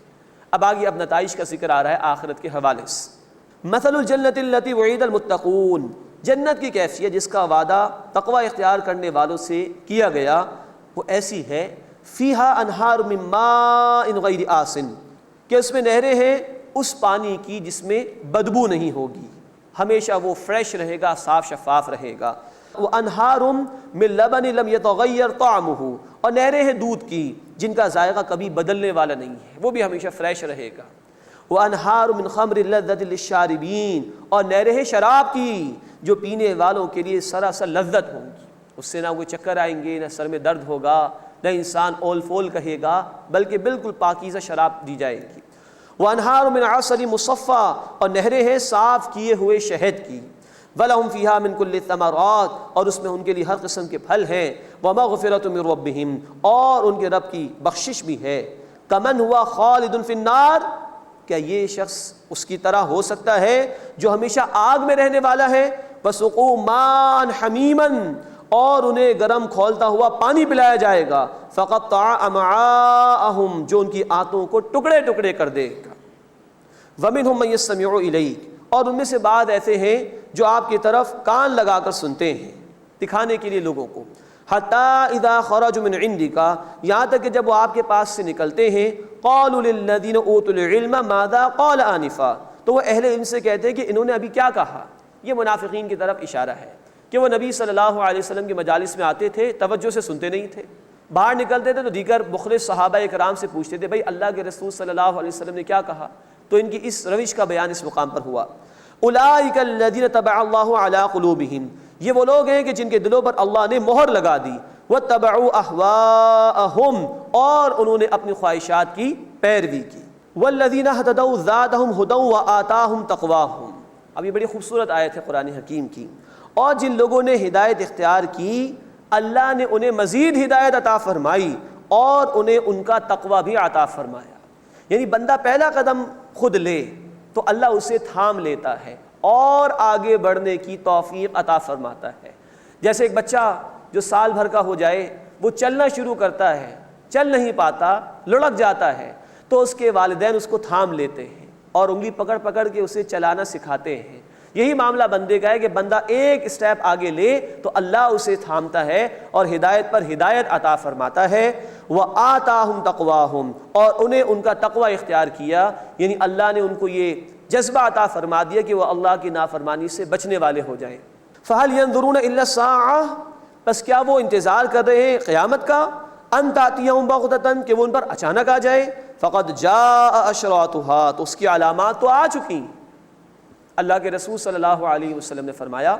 اب آگے اب نتائج کا ذکر آ رہا ہے آخرت کے حوالے سے. مثل الجنت التی وعید المتقون، جنت کی کیفیت جس کا وعدہ تقوی اختیار کرنے والوں سے کیا گیا وہ ایسی ہے، فیہا انہار من ماء غیر آسن، کہ اس میں نہریں ہیں اس پانی کی جس میں بدبو نہیں ہوگی، ہمیشہ وہ فریش رہے گا، صاف شفاف رہے گا. وانہار من لبن لم یتغیر طعمہ، اور نہریں ہیں دودھ کی جن کا ذائقہ کبھی بدلنے والا نہیں ہے، وہ بھی ہمیشہ فریش رہے گا. وانہار من خمر لذۃ للشاربین، اور نہریں ہیں شراب کی جو پینے والوں کے لیے سراسر لذت ہوں گی، اس سے نہ کوئی چکر آئیں گے، نہ سر میں درد ہوگا، نہ انسان اول فول کہے گا، بلکہ بالکل پاکیزہ شراب دی جائے گی. وانہار من عسل مصفی، اور نہریں ہیں صاف کیے ہوئے شہد کی. وَلَهُمْ فِيهَا مِن كُلِّ الثَّمَرَاتِ، اور اس میں ان کے لیے ہر قسم کے پھل ہیں. وَمَغْفِرَةٌ مِّن رَبِّهِمْ، اور ان کے رب کی بخشش بھی ہے. كَمَنْ هُوَ خَالِدٌ فِي النَّارِ، کیا یہ شخص اس کی طرح ہو سکتا ہے جو ہمیشہ آگ میں رہنے والا ہے. وَسُقُوا مَاءً حَمِيمًا، اور انہیں گرم کھولتا ہوا پانی پلایا جائے گا. فَقَطَّعَ أَمْعَاءَهُمْ، جو ان کی آنتوں کو ٹکڑے ٹکڑے کر دے گا. وَمِنْهُمْ مَن يَسْتَمِعُ إِلَيْكَ، اور ان میں سے بعض ایسے ہیں جو آپ کی طرف کان لگا کر سنتے ہیں، دکھانے کے لیے لوگوں کو. حَتَّى إِذَا خَرَجُوا مِنْ عِنْدِكَ، یہاں تک کہ جب وہ آپ کے پاس سے نکلتے ہیں، قَالُوا لِلَّذِينَ أُوتُوا الْعِلْمَ مَاذَا قَالَ آنِفًا، تو وہ اہل علم سے کہتے ہیں کہ انہوں نے ابھی کیا کہا. یہ منافقین کی طرف اشارہ ہے کہ وہ نبی صلی اللہ علیہ وسلم کی مجالس میں آتے تھے، توجہ سے سنتے نہیں تھے، باہر نکلتے تھے تو دیگر مخلص صحابہ کرام سے پوچھتے تھے بھائی اللہ کے رسول صلی اللہ علیہ وسلم نے کیا کہا. تو ان کی اس روش کا بیان اس مقام پر ہوا. اولئک الذین طبع اللہ علی قلوبہم، یہ وہ لوگ ہیں کہ جن کے دلوں پر اللہ نے مہر لگا دی. واتبعوا اہواءہم، اور انہوں نے اپنی خواہشات کی پیروی کی. والذین اہتدوا زادہم ھدی وآتاہم تقواہم. اب یہ بڑی خوبصورت آیت ہے قرآن حکیم کی. اور جن لوگوں نے ہدایت اختیار کی اللہ نے انہیں مزید ہدایت عطا فرمائی اور انہیں ان کا تقوی بھی عطا فرمایا. یعنی بندہ پہلا قدم خود لے تو اللہ اسے تھام لیتا ہے اور آگے بڑھنے کی توفیق عطا فرماتا ہے. جیسے ایک بچہ جو سال بھر کا ہو جائے وہ چلنا شروع کرتا ہے، چل نہیں پاتا، لڑک جاتا ہے، تو اس کے والدین اس کو تھام لیتے ہیں اور انگلی پکڑ پکڑ کے اسے چلانا سکھاتے ہیں. یہی معاملہ بندے کا ہے کہ بندہ ایک اسٹیپ آگے لے تو اللہ اسے تھامتا ہے اور ہدایت پر ہدایت عطا فرماتا ہے. وَآتَاهُمْ تَقْوَاهُمْ، اور انہیں ان کا تقوی اختیار کیا، یعنی اللہ نے ان کو یہ جذبہ عطا فرما دیا کہ وہ اللہ کی نافرمانی سے بچنے والے ہو جائیں. فَهَلْ يَنظُرُونَ إِلَّا السَّاعَةَ، بس کیا وہ انتظار کر رہے ہیں قیامت کا، أَن تَأْتِيَهُمْ بَغْتَةً، کہ وہ ان پر اچانک آ جائے. فَقَدْ جَاءَ أَشْرَاطُهَا، تو اس کی علامات تو آ چکی. اللہ کے رسول صلی اللہ علیہ وسلم نے فرمایا،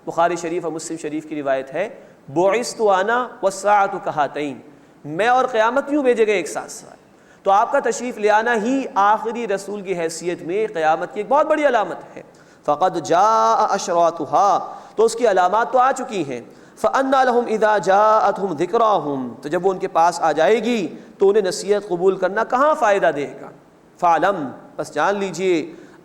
بخاری شریف اور مسلم شریف کی روایت ہے، بُعِثْتُ أَنَا وَالسَّاعَةُ كَهَاتَيْنِ، میں اور قیامت یوں بھیجے گئے ایک ساتھ ساتھ. تو آپ کا تشریف لے آنا ہی آخری رسول کی حیثیت میں قیامت کی ایک بہت بڑی علامت ہے. فَقَدْ جَاءَ أَشْرَاطُهَا، تو اس کی علامات تو آ چکی ہیں. فَأَنَّىٰ لَهُمْ إِذَا جَاءَتْهُمْ ذِكْرَاهُمْ، تو جب وہ ان کے پاس آ جائے گی تو انہیں نصیحت قبول کرنا کہاں فائدہ دے گا. فَعْلَمْ، بس جان لیجئے،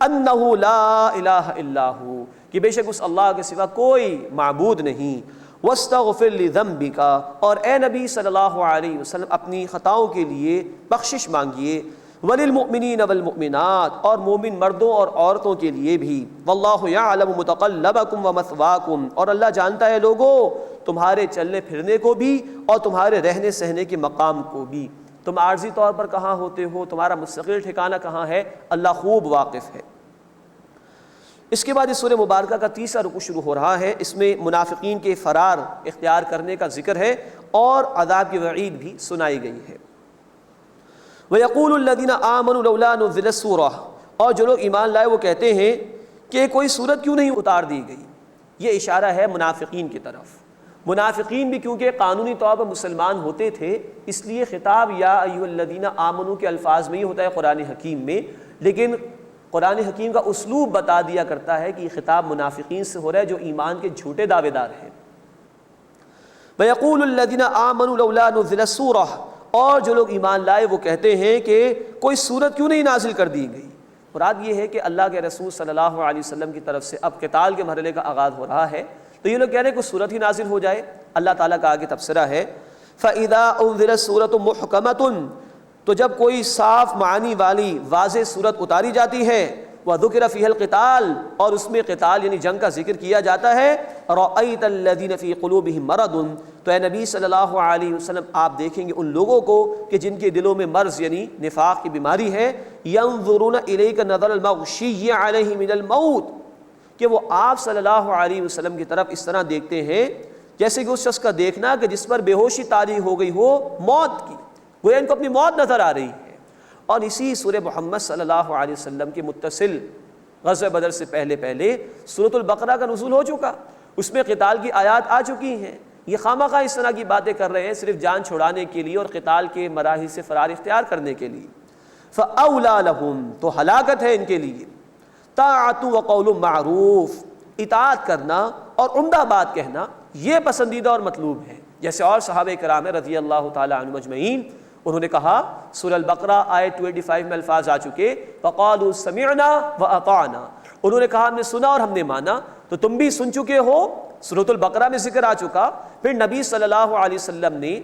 أَنَّهُ لَا إِلَٰهَ إِلَّا هُوَ، کہ بے شک اس اللہ کے سوا کوئی معبود نہیں۔ واستغفر لذنبک، اور اے نبی صلی اللہ علیہ وسلم اپنی خطاؤں کے لیے بخشش مانگیے۔ وللمؤمنین والمؤمنات، اور مومن مردوں اور عورتوں کے لیے بھی۔ واللہ یعلم متقلبکم ومثواکم، اور اللہ جانتا ہے لوگوں تمہارے چلنے پھرنے کو بھی اور تمہارے رہنے سہنے کے مقام کو بھی، تم عارضی طور پر کہاں ہوتے ہو، تمہارا مستقل ٹھکانہ کہاں ہے، اللہ خوب واقف ہے۔ اس کے بعد اس سورہ مبارکہ کا تیسرا رکوع شروع ہو رہا ہے، اس میں منافقین کے فرار اختیار کرنے کا ذکر ہے اور عذاب کی وعید بھی سنائی گئی ہے۔ وَيَقُولُ الَّذِينَ آمَنُوا لَوْلَا نُزِّلَتْ سُورَةٌ، اور جو لوگ ایمان لائے وہ کہتے ہیں کہ کوئی سورت کیوں نہیں اتار دی گئی۔ یہ اشارہ ہے منافقین کی طرف۔ منافقین بھی کیونکہ قانونی طور پر مسلمان ہوتے تھے، اس لیے خطاب یا ایھا الذین آمنوا کے الفاظ میں ہی ہوتا ہے قرآن حکیم میں، لیکن قرآن حکیم کا اسلوب بتا دیا کرتا ہے کہ یہ خطاب منافقین سے ہو رہا ہے جو ایمان کے جھوٹے دعوے دار ہیں۔ وَيَقُولُ الَّذِينَ آمَنُوا لَوْلَا نُزِّلَتْ سُورَةٌ، اور جو لوگ ایمان لائے وہ کہتے ہیں کہ کوئی سورت کیوں نہیں نازل کر دی گئی۔ مراد یہ ہے کہ اللہ کے رسول صلی اللہ علیہ وسلم کی طرف سے اب قتال کے مرحلے کا آغاز ہو رہا ہے، تو یہ لوگ کہہ رہے ہیں کوئی سورت ہی نازل ہو جائے۔ اللہ تعالیٰ کا آگے تبصرہ ہے فَإِذَا أُنزِلَتْ سُورَةٌ مُحْكَمَةٌ، تو جب کوئی صاف معنی والی واضح سورت اتاری جاتی ہے، وَذُكِرَ فِيهَا الْقِتَالُ، اور اس میں قتال یعنی جنگ کا ذکر کیا جاتا ہے، رَأَيْتَ الَّذِينَ فِي قُلُوبِهِم مَرَضٌ، تو اے نبی صلی اللہ علیہ وسلم آپ دیکھیں گے ان لوگوں کو کہ جن کے دلوں میں مرض یعنی نفاق کی بیماری ہے، يَنظُرُونَ إِلَيْكَ نَظَرَ الْمَغْشِيِّ عَلَيْهِ مِنَ الْمَوْتِ، کہ وہ آپ صلی اللہ علیہ وسلم کی طرف اس طرح دیکھتے ہیں جیسے کہ اس شخص کا دیکھنا کہ جس پر بے ہوشی طاری ہو گئی ہو موت کی، گویا ان کو اپنی موت نظر آ رہی ہے۔ اور اسی سورہ محمد صلی اللہ علیہ وسلم کے متصل غزوہ بدر سے پہلے سورۃ البقرہ کا نزول ہو چکا، اس میں قتال کی آیات آ چکی ہیں۔ یہ خامخواہ اس طرح کی باتیں کر رہے ہیں صرف جان چھڑانے کے لیے اور قتال کے مراحل سے فرار اختیار کرنے کے لیے۔ فَأَوْلَىٰ لَهُمْ، تو ہلاکت ہے ان کے لیے۔ طاعۃ وقول معروف، اطاعت کرنا اور عمدہ بات کہنا یہ پسندیدہ اور مطلوب ہے، جیسے اور صحابہ کرام رضی اللہ تعالی عنہم اجمعین انہوں نے کہا۔ سورہ البقرہ آیت 285 میں الفاظ آ چکے، فقالوا سمعنا واطعنا، انہوں نے کہا ہم نے سنا اور ہم نے مانا، تو تم بھی سن چکے ہو، سورۃ البقرہ میں ذکر آ چکا۔ پھر نبی صلی اللہ علیہ وسلم نے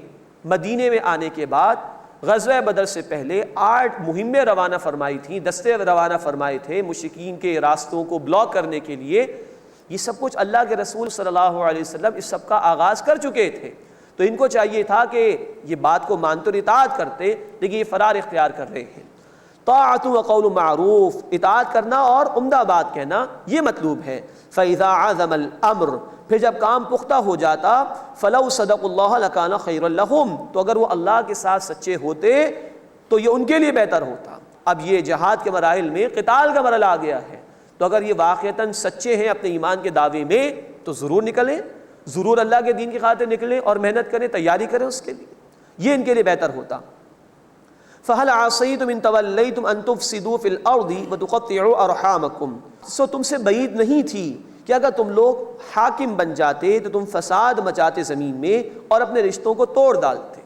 مدینے میں آنے کے بعد غزوہ بدر سے پہلے 8 مہمیں روانہ فرمائی تھیں، دستے روانہ فرمائے تھے مشرکین کے راستوں کو بلاک کرنے کے لیے۔ یہ سب کچھ اللہ کے رسول صلی اللہ علیہ وسلم اس سب کا آغاز کر چکے تھے، تو ان کو چاہیے تھا کہ یہ بات کو مانتے اور اطاعت کرتے، لیکن یہ فرار اختیار کر رہے ہیں۔ طاعت وقول معروف، اطاعت کرنا اور عمدہ بات کہنا یہ مطلوب ہے۔ فَإِذَا عَزَمَ الْأَمْرُ، پھر جب کام پختہ ہو جاتا، فَلَوْ صَدَقُوا اللَّهَ لَكَانَ خَيْرًا لَهُمْ، تو اگر وہ اللہ کے ساتھ سچے ہوتے تو یہ ان کے لیے بہتر ہوتا۔ اب یہ جہاد کے مراحل میں قتال کا مرحلہ آ گیا ہے، تو اگر یہ واقعتاً سچے ہیں اپنے ایمان کے دعوے میں تو ضرور نکلیں، ضرور اللہ کے دین کی خاطر نکلیں اور محنت کریں، تیاری کریں اس کے لیے، یہ ان کے لیے بہتر ہوتا۔ فَهَلْ عَصَيْتُمْ إِن تَوَلَّيْتُمْ أَن تُفْسِدُوا فِي الْأَرْضِ وَتُقَطِّعُوا أَرْحَامَكُمْ، سو تم سے بعید نہیں تھی کہ اگر تم لوگ حاکم بن جاتے تو تم فساد مچاتے زمین میں اور اپنے رشتوں کو توڑ ڈالتے۔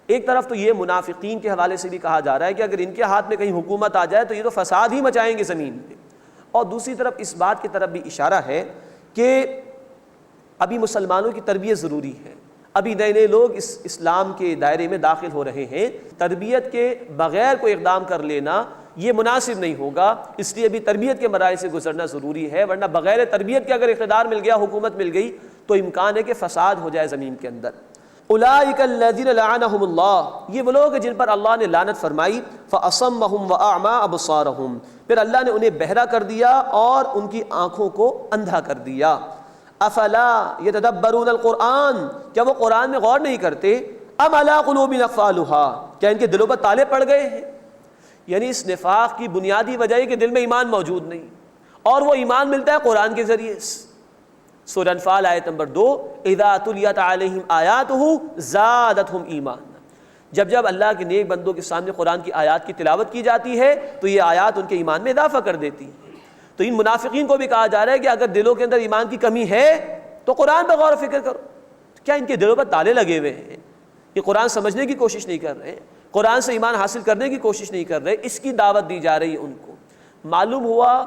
ایک طرف تو یہ منافقین کے حوالے سے بھی کہا جا رہا ہے کہ اگر ان کے ہاتھ میں کہیں حکومت آ جائے تو یہ تو فساد ہی مچائیں گے زمین میں، اور دوسری طرف اس بات کی طرف بھی اشارہ ہے کہ ابھی مسلمانوں کی تربیت ضروری ہے، ابھی نئے نئے لوگ اس اسلام کے دائرے میں داخل ہو رہے ہیں، تربیت کے بغیر کوئی اقدام کر لینا یہ مناسب نہیں ہوگا، اس لیے ابھی تربیت کے مراحل سے گزرنا ضروری ہے، ورنہ بغیر تربیت کے اگر اقتدار مل گیا، حکومت مل گئی، تو امکان ہے کہ فساد ہو جائے زمین کے اندر۔ اولئک الذین لعنہم اللہ، یہ وہ لوگ ہیں جن پر اللہ نے لعنت فرمائی، فاصمہم واعمی ابصارہم، پھر اللہ نے انہیں بہرا کر دیا اور ان کی آنکھوں کو اندھا کر دیا۔ افلا یتدبرون القرآن، کیا وہ قرآن میں غور نہیں کرتے؟ ام علی قلوب اقفالها، کیا ان کے دلوں پر تالے پڑ گئے ہیں؟ یعنی اس نفاق کی بنیادی وجہ ہے کہ دل میں ایمان موجود نہیں، اور وہ ایمان ملتا ہے قرآن کے ذریعے۔ سورہ انفال آیت نمبر 2، اذا تلیت علیہم آیاتہ زادتہم ایمانا، جب جب اللہ کے نیک بندوں کے سامنے قرآن کی آیات کی تلاوت کی جاتی ہے تو یہ آیات ان کے ایمان میں اضافہ کر دیتی ہیں۔ تو ان منافقین کو بھی کہا جا رہا ہے کہ اگر دلوں کے اندر ایمان کی کمی ہے تو قرآن پر غور و فکر کرو۔ کیا ان کے دلوں پر تالے لگے ہوئے ہیں؟ یہ قرآن سمجھنے کی کوشش نہیں کر رہے، قرآن سے ایمان حاصل کرنے کی کوشش نہیں کر رہے، اس کی دعوت دی جا رہی ہے ان کو۔ معلوم ہوا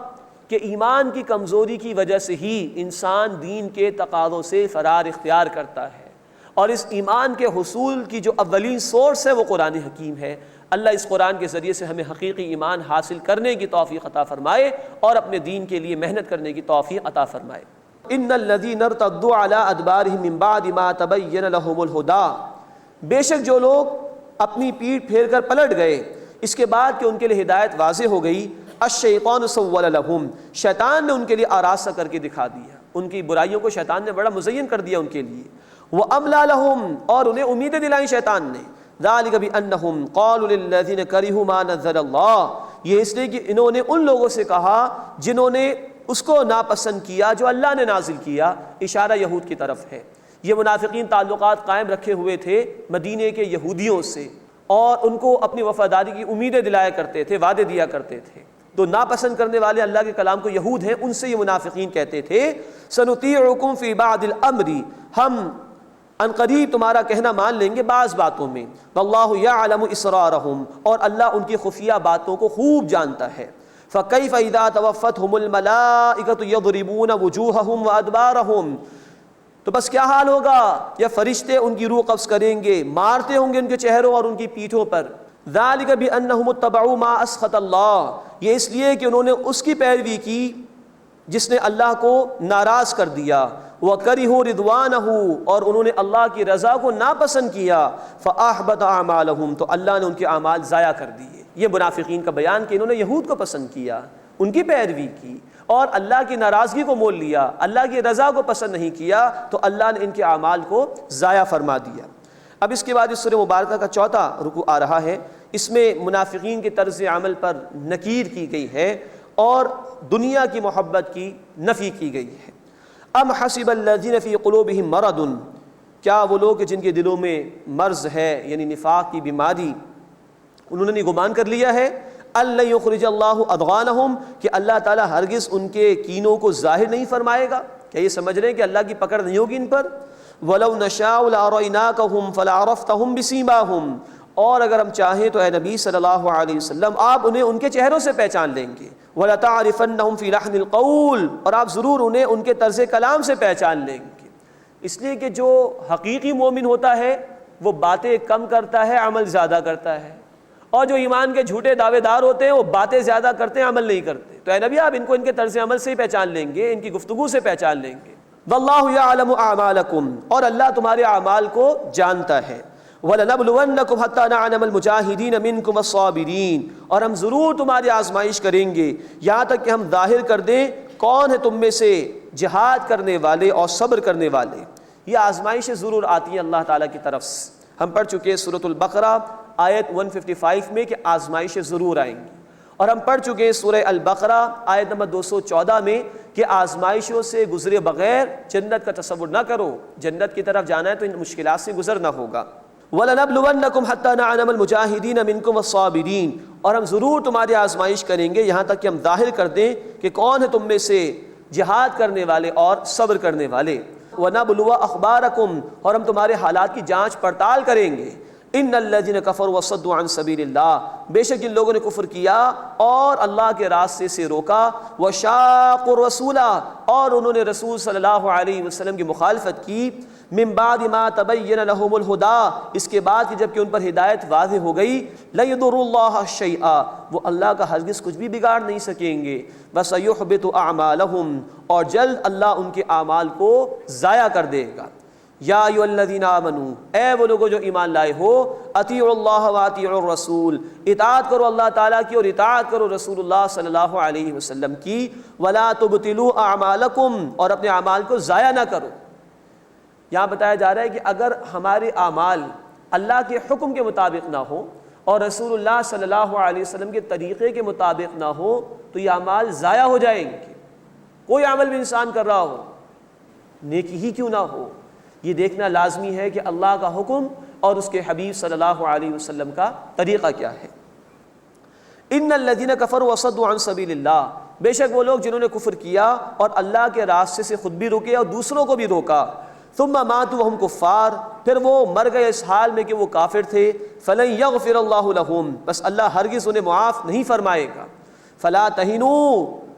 کہ ایمان کی کمزوری کی وجہ سے ہی انسان دین کے تقاضوں سے فرار اختیار کرتا ہے، اور اس ایمان کے حصول کی جو اولین سورس ہے وہ قرآن حکیم ہے۔ اللہ اس قرآن کے ذریعے سے ہمیں حقیقی ایمان حاصل کرنے کی توفیق عطا فرمائے اور اپنے دین کے لیے محنت کرنے کی توفیق عطا فرمائے۔ ان الذین ارتدوا علی ادبارہم من بعد ما تبین لہم الہدی، بے شک جو لوگ اپنی پیٹھ پھیر کر پلٹ گئے اس کے بعد کہ ان کے لیے ہدایت واضح ہو گئی، الشیطان سول لہم، شیطان نے ان کے لیے آراستہ کر کے دکھا دیا، ان کی برائیوں کو شیطان نے بڑا مزین کر دیا ان کے لیے، وَأَمْلَى لَهُمْ، اور انہیں امیدیں دلائیں شیطان نے، ذَلِكَ بِأَنَّهُمْ قَالُوا لِلَّذِينَ كَرِهُوا مَا نَزَّلَ اللَّهُ، یہ اس لیے کہ انہوں نے ان لوگوں سے کہا جنہوں نے اس کو ناپسند کیا جو اللہ نے نازل کیا، اشارہ یہود کی طرف ہے۔ یہ منافقین تعلقات قائم رکھے ہوئے تھے مدینے کے یہودیوں سے، اور ان کو اپنی وفاداری کی امیدیں دلایا کرتے تھے، وعدے دیا کرتے تھے۔ تو ناپسند کرنے والے اللہ کے کلام کو یہود ہیں، ان سے یہ منافقین کہتے تھے سنطیعکم فی بعض الامر، ہم ان قریب تمہارا کہنا مان لیں گے بعض باتوں میں، واللہ یعلم اسرارہم، اور اللہ ان کی خفیہ باتوں کو خوب جانتا ہے۔ فکیف اذا توفتہم الملائکۃ یضربون وجوہہم وادبارہم، تو بس کیا حال ہوگا یا فرشتے ان کی روح قبض کریں گے، مارتے ہوں گے ان کے چہروں اور ان کی پیٹھوں پر۔ ذالک بانہم اتبعوا ما اسخط اللہ، یہ اس لیے کہ انہوں نے اس کی پیروی کی جس نے اللہ کو ناراض کر دیا، وَكَرِهُوا رِضْوَانَهُ، اور انہوں نے اللہ کی رضا کو ناپسند کیا، فَأَحْبَطَ أَعْمَالَهُمْ، تو اللہ نے ان کے اعمال ضائع کر دیے۔ یہ منافقین کا بیان کہ انہوں نے یہود کو پسند کیا، ان کی پیروی کی اور اللہ کی ناراضگی کو مول لیا، اللہ کی رضا کو پسند نہیں کیا، تو اللہ نے ان کے اعمال کو ضائع فرما دیا۔ اب اس کے بعد اس سورہ مبارکہ کا چوتھا رکوع آ رہا ہے، اس میں منافقین کے طرز عمل پر نکیر کی گئی ہے اور دنیا کی محبت کی نفی کی گئی ہے۔ ام حسب الذین فی قلوبہم مرض، کیا وہ لوگ جن کے دلوں میں مرض ہے یعنی نفاق کی بیماری، انہوں نے گمان کر لیا ہے اللہ یخرج اللہ اضغانہم، کہ اللہ تعالیٰ ہرگز ان کے کینوں کو ظاہر نہیں فرمائے گا، کیا یہ سمجھ رہے ہیں کہ اللہ کی پکڑ نہیں ہوگی ان پر؟ وَلَوْ نَشَاءُ لَأَرَيْنَاكَهُمْ فَلَعَرَفْتَهُمْ بِسِيمَاهُمْ، اور اگر ہم چاہیں تو اے نبی صلی اللہ علیہ وسلم آپ انہیں ان کے چہروں سے پہچان لیں گے، وَلَتَعْرِفَنَّهُمْ فِي لَحْنِ الْقَوْلِ، اور آپ ضرور انہیں ان کے طرز کلام سے پہچان لیں گے۔ اس لیے کہ جو حقیقی مومن ہوتا ہے وہ باتیں کم کرتا ہے، عمل زیادہ کرتا ہے، اور جو ایمان کے جھوٹے دعوے دار ہوتے ہیں وہ باتیں زیادہ کرتے ہیں، عمل نہیں کرتے۔ تو اے نبی آپ ان کو ان کے طرز عمل سے ہی پہچان لیں گے، ان کی گفتگو سے پہچان لیں گے۔ واللہ یعلم اعمالکم، اور اللہ تمہارے اعمال کو جانتا ہے۔ وَلَنَبْلُوَنَّكُمْ حَتَّى نَعْلَمَ الْمُجَاهِدِينَ مِنْكُمْ الصَّابِرِينَ، اور ہم ضرور تمہاری آزمائش کریں گے یہاں تک کہ ہم ظاہر کر دیں کون ہے تم میں سے جہاد کرنے والے اور صبر کرنے والے۔ یہ آزمائشیں ضرور آتی ہیں اللہ تعالیٰ کی طرف سے، ہم پڑھ چکے ہیں سورۃ البقرہ آیت 155 میں کہ آزمائشیں ضرور آئیں گی، اور ہم پڑھ چکے ہیں سورہ البقرہ آیت نمبر 214 میں کہ آزمائشوں سے گزرے بغیر جنت کا تصور نہ کرو، جنت کی طرف جانا ہے تو ان مشکلات سے گزرنا ہوگا۔ وَلَنَبْلُوَنَّكُمْ حَتَّى نَعْلَمَ الْمُجَاهِدِينَ مِنْكُمْ الصَّابِرِينَ، اور ہم ضرور تمہاری آزمائش کریں گے یہاں تک کہ ہم ظاہر کر دیں کہ کون ہے تم میں سے جہاد کرنے والے اور صبر کرنے والے۔ وَنَبْلُوَ أَخْبَارَكُمْ، اور ہم تمہارے حالات کی جانچ پڑتال کریں گے۔ ان الذین کفروا وصدوا عن سبیل اللہ، بے شک جن لوگوں نے کفر کیا اور اللہ کے راستے سے روکا، وشاقوا الرسول، اور انہوں نے رسول صلی اللہ علیہ وسلم کی مخالفت کی، من بعد ما تبین لهم الہدی، اس کے بعد کہ جب کہ ان پر ہدایت واضح ہو گئی، لَيَضُرُّ اللَّهَ شَيْئًا، وہ اللہ کا ہرگز کچھ بھی بگاڑ نہیں سکیں گے، وَسَيُحْبِطُ أَعْمَالَهُمْ، اور جلد اللہ ان کے اعمال کو ضائع کر دے گا۔ یا ایھا الذین آمنوا، اے وہ لوگوں جو ایمان لائے ہو، اطیعوا اللہ واطیعوا الرسول، اطاعت کرو اللہ تعالیٰ کی اور اطاعت کرو رسول اللہ صلی اللہ علیہ وسلم کی، ولا تبطلوا اعمالکم، اور اپنے اعمال کو ضائع نہ کرو۔ یہاں بتایا جا رہا ہے کہ اگر ہمارے اعمال اللہ کے حکم کے مطابق نہ ہو اور رسول اللہ صلی اللہ علیہ وسلم کے طریقے کے مطابق نہ ہو تو یہ اعمال ضائع ہو جائیں گے۔ کوئی عمل بھی انسان کر رہا ہو، نیکی ہی کیوں نہ ہو، یہ دیکھنا لازمی ہے کہ اللہ کا حکم اور اس کے حبیب صلی اللہ علیہ وسلم کا طریقہ کیا ہے۔ ان الذین کفروا وصدوا عن سبیل اللہ، بے شک وہ لوگ جنہوں نے کفر کیا اور اللہ کے راستے سے خود بھی رکے اور دوسروں کو بھی روکا، ثم ماتوا وهم کفار، پھر وہ مر گئے اس حال میں کہ وہ کافر تھے، فلن یغفر اللہ لهم، بس اللہ ہرگز انہیں معاف نہیں فرمائے گا۔ فلا تہنوا،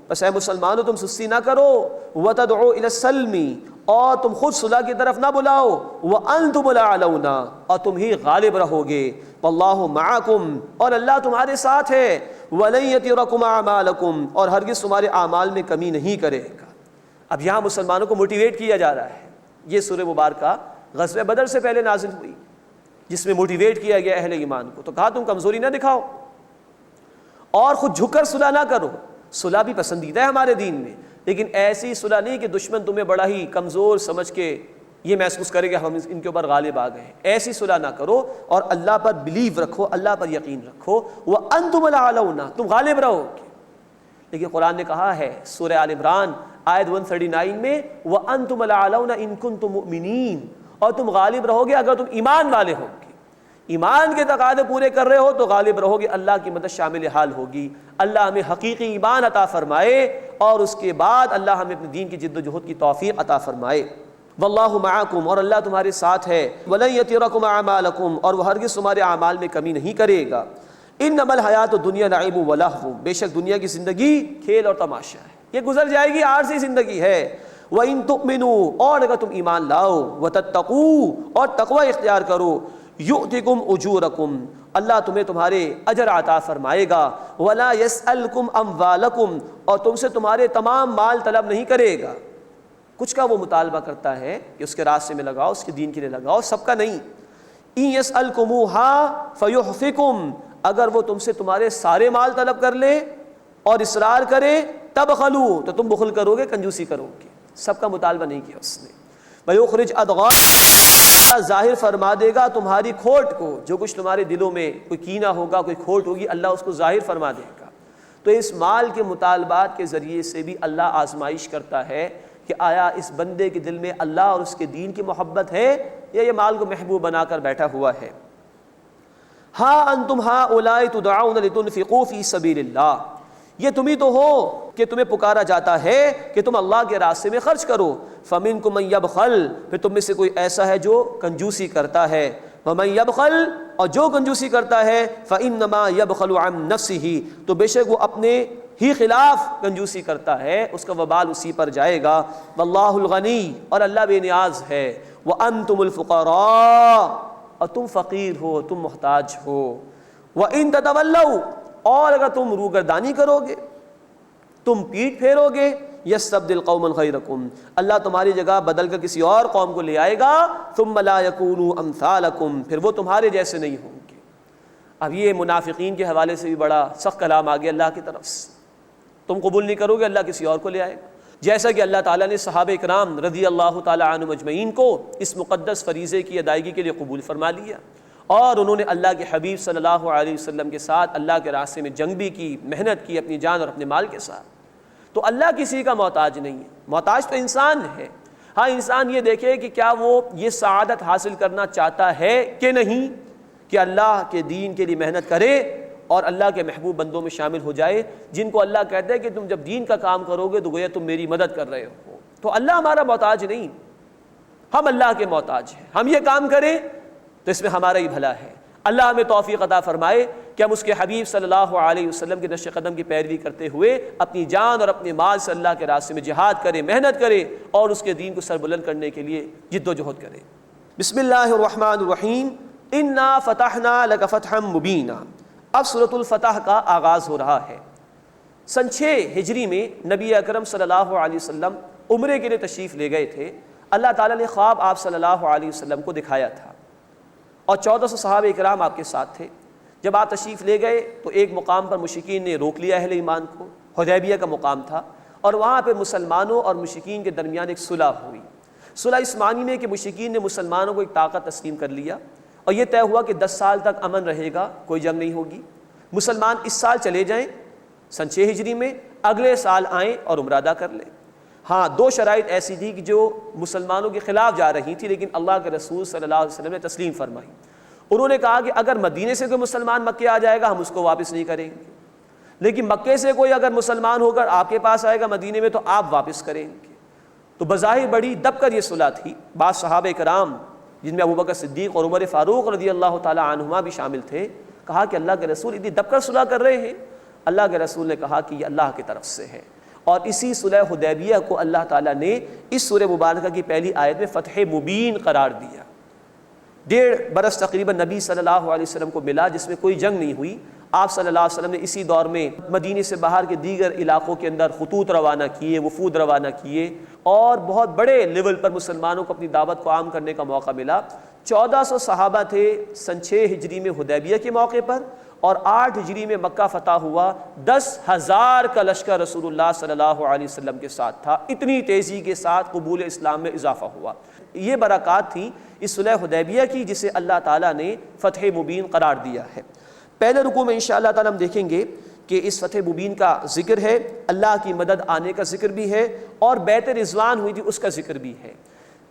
بس اے مسلمانوں تم سستی نہ کرو، وَتَدْعُوا إِلَى السَّلْمِ اور تم خود صلح کی طرف نہ بلاؤ، وَأَنْتُمُ الْأَعْلَوْنَ اور تم ہی غالب رہو گے، وَاللَّهُ مَعَكُمْ اور اللہ تمہارے ساتھ ہے، وَلَن يَتِرَكُمْ أَعْمَالَكُمْ اور ہرگز تمہارے اعمال میں کمی نہیں کرے گا۔ اب یہاں مسلمانوں کو موٹیویٹ کیا جا رہا ہے۔ یہ سورہ مبارکہ غزوہ بدر سے پہلے نازل ہوئی، جس میں موٹیویٹ کیا گیا اہل ایمان کو، تو کہا تم کمزوری نہ دکھاؤ اور خود جھک کر صلح نہ کرو۔ صلح بھی پسندیدہ ہے ہمارے دین میں، لیکن ایسی صلح نہیں کہ دشمن تمہیں بڑا ہی کمزور سمجھ کے یہ محسوس کرے کہ ہم ان کے اوپر غالب آ گئے ہیں۔ ایسی صلح نہ کرو اور اللہ پر بلیو رکھو، اللہ پر یقین رکھو، وَأَنْتُمُ الْأَعْلَوْنَ تم غالب رہو گے۔ لیکن قرآن نے کہا ہے سورہ آل عمران آیت 139 میں وَأَنْتُمُ الْأَعْلَوْنَ إِن كُنتُم مُؤْمِنِينَ اور تم غالب رہو گے اگر تم ایمان والے ہو گے، ایمان کے تقاضے پورے کر رہے ہو تو غالب رہو گے، اللہ کی مدد شامل حال ہوگی۔ اللہ ہمیں حقیقی ایمان عطا فرمائے اور اس کے بعد اللہ ہمیں اپنے دین کی جد و جہد کی توفیق عطا فرمائے۔ واللہ معکم اور اللہ تمہارے ساتھ ہے، ولن یترکم اعمالکم اور وہ ہرگز تمہارے اعمال میں کمی نہیں کرے گا۔ انما الحیات الدنیا لعب و لہو بے شک دنیا کی زندگی کھیل اور تماشا ہے، یہ گزر جائے گی، عارضی زندگی ہے۔ وَإِن تُؤْمِنُوا اور اگر تم ایمان لاؤ، وَتَتَّقُوا اور تقوی اختیار کرو، یؤتکم اجورکم اللہ تمہیں تمہارے اجر عطا فرمائے گا، ولا یسألکم اموالکم اور تم سے تمہارے تمام مال طلب نہیں کرے گا۔ کچھ کا وہ مطالبہ کرتا ہے کہ اس کے راستے میں لگاؤ، اس کے دین کے لیے لگاؤ، سب کا نہیں۔ ان یسألکموہا فیحفکم اگر وہ تم سے تمہارے سارے مال طلب کر لے اور اصرار کرے تبخلوا تو تم بخل کرو گے، کنجوسی کرو گے، سب کا مطالبہ نہیں کیا اس نے۔ ویخرج ادغان ظاہر فرما دے گا تمہاری کھوٹ کو، جو کچھ تمہارے دلوں میں کوئی کینہ ہوگا، کوئی کھوٹ ہوگی، اللہ اس کو ظاہر فرما دے گا۔ تو اس مال کے مطالبات کے ذریعے سے بھی اللہ آزمائش کرتا ہے کہ آیا اس بندے کے دل میں اللہ اور اس کے دین کی محبت ہے یا یہ مال کو محبوب بنا کر بیٹھا ہوا ہے۔ ہاں انتم ہؤلاء تدعون لتنفقوا فی سبیل اللہ یہ تمہیں تو ہو کہ تمہیں پکارا جاتا ہے کہ تم اللہ کے راستے میں خرچ کرو۔ فمنکم من یبخل پھر تم میں سے کوئی ایسا ہے جو کنجوسی کرتا ہے، ومن یبخل اور جو کنجوسی کرتا ہے فانما یبخل عن نفسہ تو بے شک وہ اپنے ہی خلاف کنجوسی کرتا ہے، اس کا وبال اسی پر جائے گا۔ واللہ الغنی اور اللہ بے نیاز ہے، وانتم الفقراء اور تم فقیر ہو، تم محتاج ہو۔ وان تتولوا اور اگر تم روگردانی کرو گے، تم پیٹھ پھیرو گے، یستبدل قوما غیرکم اللہ تمہاری جگہ بدل کر کسی اور قوم کو لے آئے گا، ثم لا یکونوا امثالکم پھر وہ تمہارے جیسے نہیں ہوں گے۔ اب یہ منافقین کے حوالے سے بھی بڑا سخت کلام آ گیا اللہ کی طرف سے، تم قبول نہیں کرو گے اللہ کسی اور کو لے آئے گا، جیسا کہ اللہ تعالیٰ نے صحابہ اکرام رضی اللہ تعالیٰ عنہم اجمعین کو اس مقدس فریضے کی ادائیگی کے لیے قبول فرما لیا، اور انہوں نے اللہ کے حبیب صلی اللہ علیہ وسلم کے ساتھ اللہ کے راستے میں جنگ بھی کی، محنت کی اپنی جان اور اپنے مال کے ساتھ۔ تو اللہ کسی کا محتاج نہیں ہے، محتاج تو انسان ہے۔ ہاں انسان یہ دیکھے کہ کیا وہ یہ سعادت حاصل کرنا چاہتا ہے کہ نہیں، کہ اللہ کے دین کے لیے محنت کرے اور اللہ کے محبوب بندوں میں شامل ہو جائے، جن کو اللہ کہتا ہے کہ تم جب دین کا کام کرو گے تو گویا تم میری مدد کر رہے ہو۔ تو اللہ ہمارا محتاج نہیں، ہم اللہ کے محتاج ہیں۔ ہم یہ کام کریں تو اس میں ہمارا ہی بھلا ہے۔ اللہ ہمیں توفیق عطا فرمائے کہ ہم اس کے حبیب صلی اللہ علیہ وسلم کے نقش قدم کی پیروی کرتے ہوئے اپنی جان اور اپنے مال سے اللہ کے راستے میں جہاد کریں، محنت کریں اور اس کے دین کو سربلند کرنے کے لیے جد و جہد کریں۔ بسم اللہ الرحمن الرحیم انا فتحنا لک فتحا مبینا اب سورۃ الفتح کا آغاز ہو رہا ہے۔ سن 6 ہجری میں نبی اکرم صلی اللہ علیہ وسلم عمرے کے لیے تشریف لے گئے تھے۔ اللہ تعالیٰ نے خواب آپ صلی اللہ علیہ وسلم کو دکھایا تھا اور 1400 صحابہ اکرام آپ کے ساتھ تھے۔ جب آپ تشریف لے گئے تو ایک مقام پر مشرکین نے روک لیا اہل ایمان کو، حدیبیہ کا مقام تھا، اور وہاں پہ مسلمانوں اور مشرکین کے درمیان ایک صلح ہوئی۔ صلح اس معنی میں کہ مشرکین نے مسلمانوں کو ایک طاقت تسلیم کر لیا اور یہ طے ہوا کہ 10 سال تک امن رہے گا، کوئی جنگ نہیں ہوگی۔ مسلمان اس سال چلے جائیں سن 6 ہجری میں، اگلے سال آئیں اور عمرہ ادا کر لیں۔ ہاں 2 شرائط ایسی تھی کہ جو مسلمانوں کے خلاف جا رہی تھی، لیکن اللہ کے رسول صلی اللہ علیہ وسلم نے تسلیم فرمائی۔ انہوں نے کہا کہ اگر مدینے سے کوئی مسلمان مکے آ جائے گا ہم اس کو واپس نہیں کریں گے، لیکن مکے سے کوئی اگر مسلمان ہو کر آپ کے پاس آئے گا مدینے میں تو آپ واپس کریں گے۔ تو بظاہر بڑی دب کر یہ صلح تھی۔ بعض صحابہ کرام جن میں ابوبکر صدیق اور عمر فاروق رضی اللہ تعالیٰ عنہما بھی شامل تھے، کہا کہ اللہ کے رسول اتنی دب کر صلح کر رہے ہیں۔ اللہ کے رسول نے کہا کہ یہ اللہ کی طرف سے ہے، اور اسی صلح حدیبیہ کو اللہ تعالیٰ نے اس سورہ مبارکہ کی پہلی آیت میں فتح مبین قرار دیا۔ 1.5 برس تقریباً نبی صلی اللہ علیہ وسلم کو ملا جس میں کوئی جنگ نہیں ہوئی۔ آپ صلی اللہ علیہ وسلم نے اسی دور میں مدینے سے باہر کے دیگر علاقوں کے اندر خطوط روانہ کیے، وفود روانہ کیے، اور بہت بڑے لیول پر مسلمانوں کو اپنی دعوت کو عام کرنے کا موقع ملا۔ 1400 صحابہ تھے سن 6 ہجری میں حدیبیہ کے موقع پر، اور 8 ہجری میں مکہ فتح ہوا۔ 10,000 کا لشکر رسول اللہ صلی اللہ علیہ وسلم کے ساتھ تھا۔ اتنی تیزی کے ساتھ قبول اسلام میں اضافہ ہوا۔ یہ برکات تھیں اس صلح حدیبیہ کی جسے اللہ تعالیٰ نے فتح مبین قرار دیا ہے۔ پہلے رکوع میں انشاءاللہ تعالیٰ ہم دیکھیں گے کہ اس فتح مبین کا ذکر ہے، اللہ کی مدد آنے کا ذکر بھی ہے، اور بیعت رضوان ہوئی تھی اس کا ذکر بھی ہے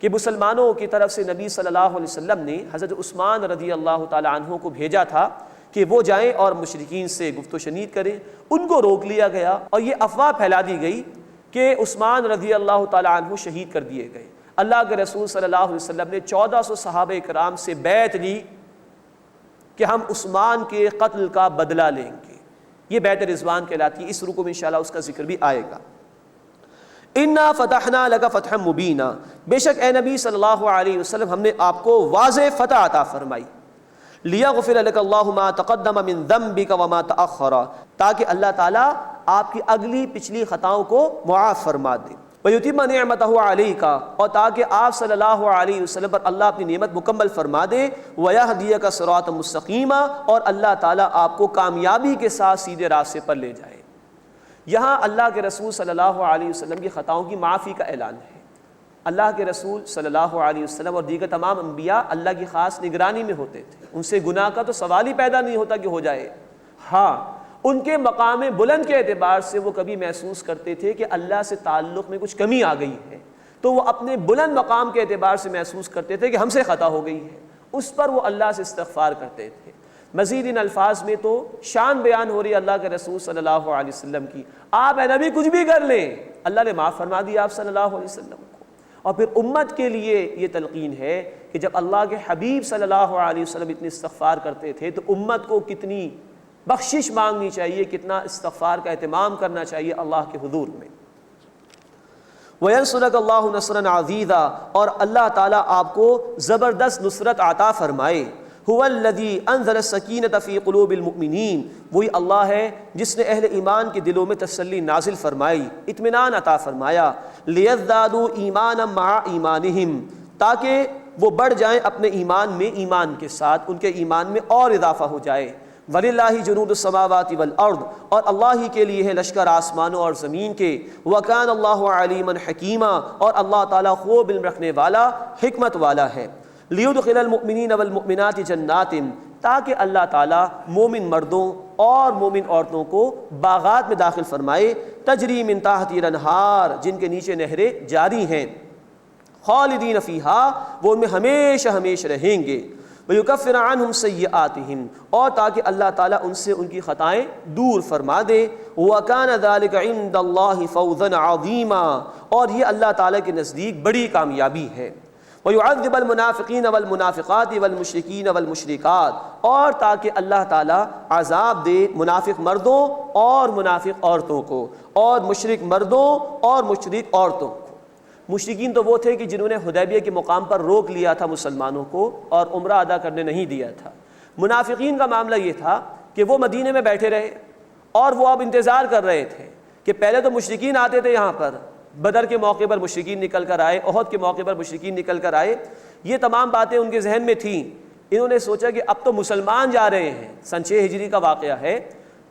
کہ مسلمانوں کی طرف سے نبی صلی اللہ علیہ وسلم نے حضرت عثمان رضی اللہ تعالیٰ عنہ کو بھیجا تھا کہ وہ جائیں اور مشرکین سے گفت و شنید کریں۔ ان کو روک لیا گیا اور یہ افواہ پھیلا دی گئی کہ عثمان رضی اللہ تعالیٰ عنہ شہید کر دیے گئے۔ اللہ کے رسول صلی اللہ علیہ وسلم نے 1400 صحابہ کرام سے بیعت لی کہ ہم عثمان کے قتل کا بدلہ لیں گے۔ یہ بیعت رضوان کہلاتی ہے۔ اس رکوع میں انشاءاللہ اس کا ذکر بھی آئے گا۔ انا فتحنا لک فتحا مبینا، بے شک اے نبی صلی اللہ علیہ وسلم ہم نے آپ کو واضح فتح عطا فرمائی۔ لیغفر لک اللہ ما تقدم من ذنبک وما تأخر، تاکہ اللہ تعالیٰ آپ کی اگلی پچھلی خطاؤں کو معاف فرما دے۔ وَيُتِمَّ نِعْمَتَهُ عَلَيْكَ، اور تاکہ آپ صلی اللہ علیہ وسلم پر اللہ اپنی نعمت مکمل فرما دے۔ وَيَهْدِيَكَ صِرَاطًا مُسْتَقِيمًا، اور اللہ تعالیٰ آپ کو کامیابی کے ساتھ سیدھے راستے پر لے جائے۔ یہاں اللہ کے رسول صلی اللہ علیہ وسلم کی خطاؤں کی معافی کا اعلان ہے۔ اللہ کے رسول صلی اللہ علیہ وسلم اور دیگر تمام انبیاء اللہ کی خاص نگرانی میں ہوتے تھے، ان سے گناہ کا تو سوال ہی پیدا نہیں ہوتا کہ ہو جائے۔ ہاں، ان کے مقام بلند کے اعتبار سے وہ کبھی محسوس کرتے تھے کہ اللہ سے تعلق میں کچھ کمی آ گئی ہے، تو وہ اپنے بلند مقام کے اعتبار سے محسوس کرتے تھے کہ ہم سے خطا ہو گئی ہے، اس پر وہ اللہ سے استغفار کرتے تھے۔ مزید ان الفاظ میں تو شان بیان ہو رہی ہے اللہ کے رسول صلی اللہ علیہ وسلم کی، آپ اے نبی کچھ بھی کر لیں اللہ نے معاف فرما دیا آپ صلی اللہ علیہ وسلم کو۔ اور پھر امت کے لیے یہ تلقین ہے کہ جب اللہ کے حبیب صلی اللہ علیہ وسلم اتنی استغفار کرتے تھے تو امت کو کتنی بخشش مانگنی چاہیے، کتنا استغفار کا اہتمام کرنا چاہیے اللہ کے حضور میں۔ وَيَنْصُرَكَ اللَّهُ نَصْرًا عَزِيزًا، اور اللہ تعالیٰ آپ کو زبردست نصرت عطا فرمائے۔ هُوَ الَّذِي أَنزَلَ السَّكِينَةَ فِي قُلُوبِ الْمُؤْمِنِينَ، وہی اللہ ہے جس نے اہل ایمان کے دلوں میں تسلی نازل فرمائی، اطمینان عطا فرمایا۔ لِيَزْدَادُوا إِيمَانًا مَعَ إِيمَانِهِمْ، تاکہ وہ بڑھ جائیں اپنے ایمان میں ایمان کے ساتھ، ان کے ایمان میں اور اضافہ ہو جائے۔ وَلِلَّهِ جُنُودُ السَّمَاوَاتِ وَالْأَرْضِ، اور اللہ ہی کے لیے ہے لشکر آسمانوں اور زمین کے۔ وَكَانَ اللَّهُ عَلِيمًا حَكِيمًا، اور اللہ تعالیٰ خوب علم رکھنے والا، حکمت والا ہے۔ لِيُدْخِلَ الْمُؤْمِنِينَ وَالْمُؤْمِنَاتِ جَنَّاتٍ، تاکہ اللہ تعالیٰ مومن مردوں اور مومن عورتوں کو باغات میں داخل فرمائے، تجری من تحتہا الانہار، جن کے نیچے نہریں جاری ہیں، خالدین فیہا، وہ ان میں ہمیشہ ہمیشہ رہیں گے۔ وَيُكَفِّرَ عَنْهُمْ سَيِّئَاتِهِمْ، اور تاکہ اللہ تعالیٰ ان سے ان کی خطائیں دور فرما دے۔ وَكَانَ ذَلِكَ عِندَ اللَّهِ فَوْزًا عَظِيمًا، اور یہ اللہ تعالیٰ کے نزدیک بڑی کامیابی ہے۔ وَيُعَذِّبَ الْمُنَافِقِينَ وَالْمُنَافِقَاتِ وَالْمُشْرِكِينَ وَالْمُشْرِكَاتِ، اور تاکہ اللہ تعالیٰ عذاب دے منافق مردوں اور منافق عورتوں کو، اور مشرک مردوں اور مشرک عورتوں کو۔ مشرکین تو وہ تھے کہ جنہوں نے حدیبیہ کے مقام پر روک لیا تھا مسلمانوں کو اور عمرہ ادا کرنے نہیں دیا تھا۔ منافقین کا معاملہ یہ تھا کہ وہ مدینے میں بیٹھے رہے اور وہ اب انتظار کر رہے تھے کہ پہلے تو مشرکین آتے تھے یہاں پر، بدر کے موقع پر مشرکین نکل کر آئے، احد کے موقع پر مشرکین نکل کر آئے، یہ تمام باتیں ان کے ذہن میں تھیں۔ انہوں نے سوچا کہ اب تو مسلمان جا رہے ہیں، سن 6 ہجری کا واقعہ ہے،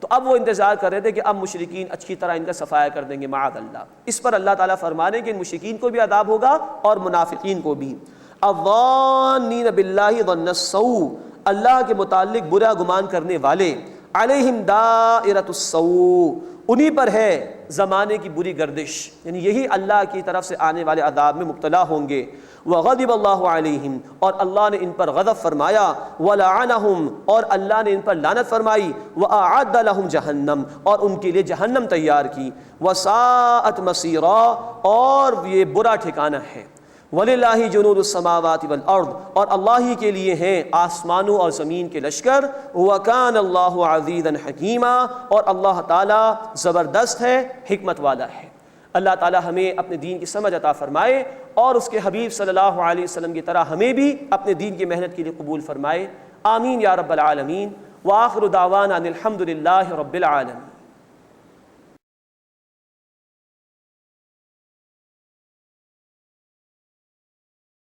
تو اب وہ انتظار کر رہے تھے کہ اب مشرکین اچھی طرح ان کا صفایا کر دیں گے معاذ اللہ۔ اس پر اللہ تعالیٰ فرما رہے ہیں کہ ان مشرکین کو بھی عذاب ہوگا اور منافقین کو بھی۔ الظانین باللہ ظن السوء، اللہ کے متعلق برا گمان کرنے والے، علیہم دائرۃ السوء، انہی پر ہے زمانے کی بری گردش، یعنی یہی اللہ کی طرف سے آنے والے عذاب میں مبتلا ہوں گے۔ وغضب اللہ علیہم، اور اللہ نے ان پر غضب فرمایا۔ ولعنہم، اور اللہ نے ان پر لعنت فرمائی۔ واعد لہم جہنم، اور ان کے لیے جہنم تیار کی۔ وساءت مصیرا، اور یہ برا ٹھکانہ ہے۔ وَلِلَّهِ جُنُودُ السَّمَاوَاتِ وَالْأَرْضِ، اور اللہ ہی کے لیے ہیں آسمانوں اور زمین کے لشکر. وَكَانَ اللَّهُ عَزِيزًا حَكِيمًا، اور اللہ تعالیٰ زبردست ہے، حکمت والا ہے. اللہ تعالیٰ ہمیں اپنے دین کی سمجھ عطا فرمائے اور اس کے حبیب صلی اللہ علیہ وسلم کی طرح ہمیں بھی اپنے دین کی محنت کے لیے قبول فرمائے. آمین یا رب العالمین. وآخر دعوانا ان الحمد للہ رب العالمین.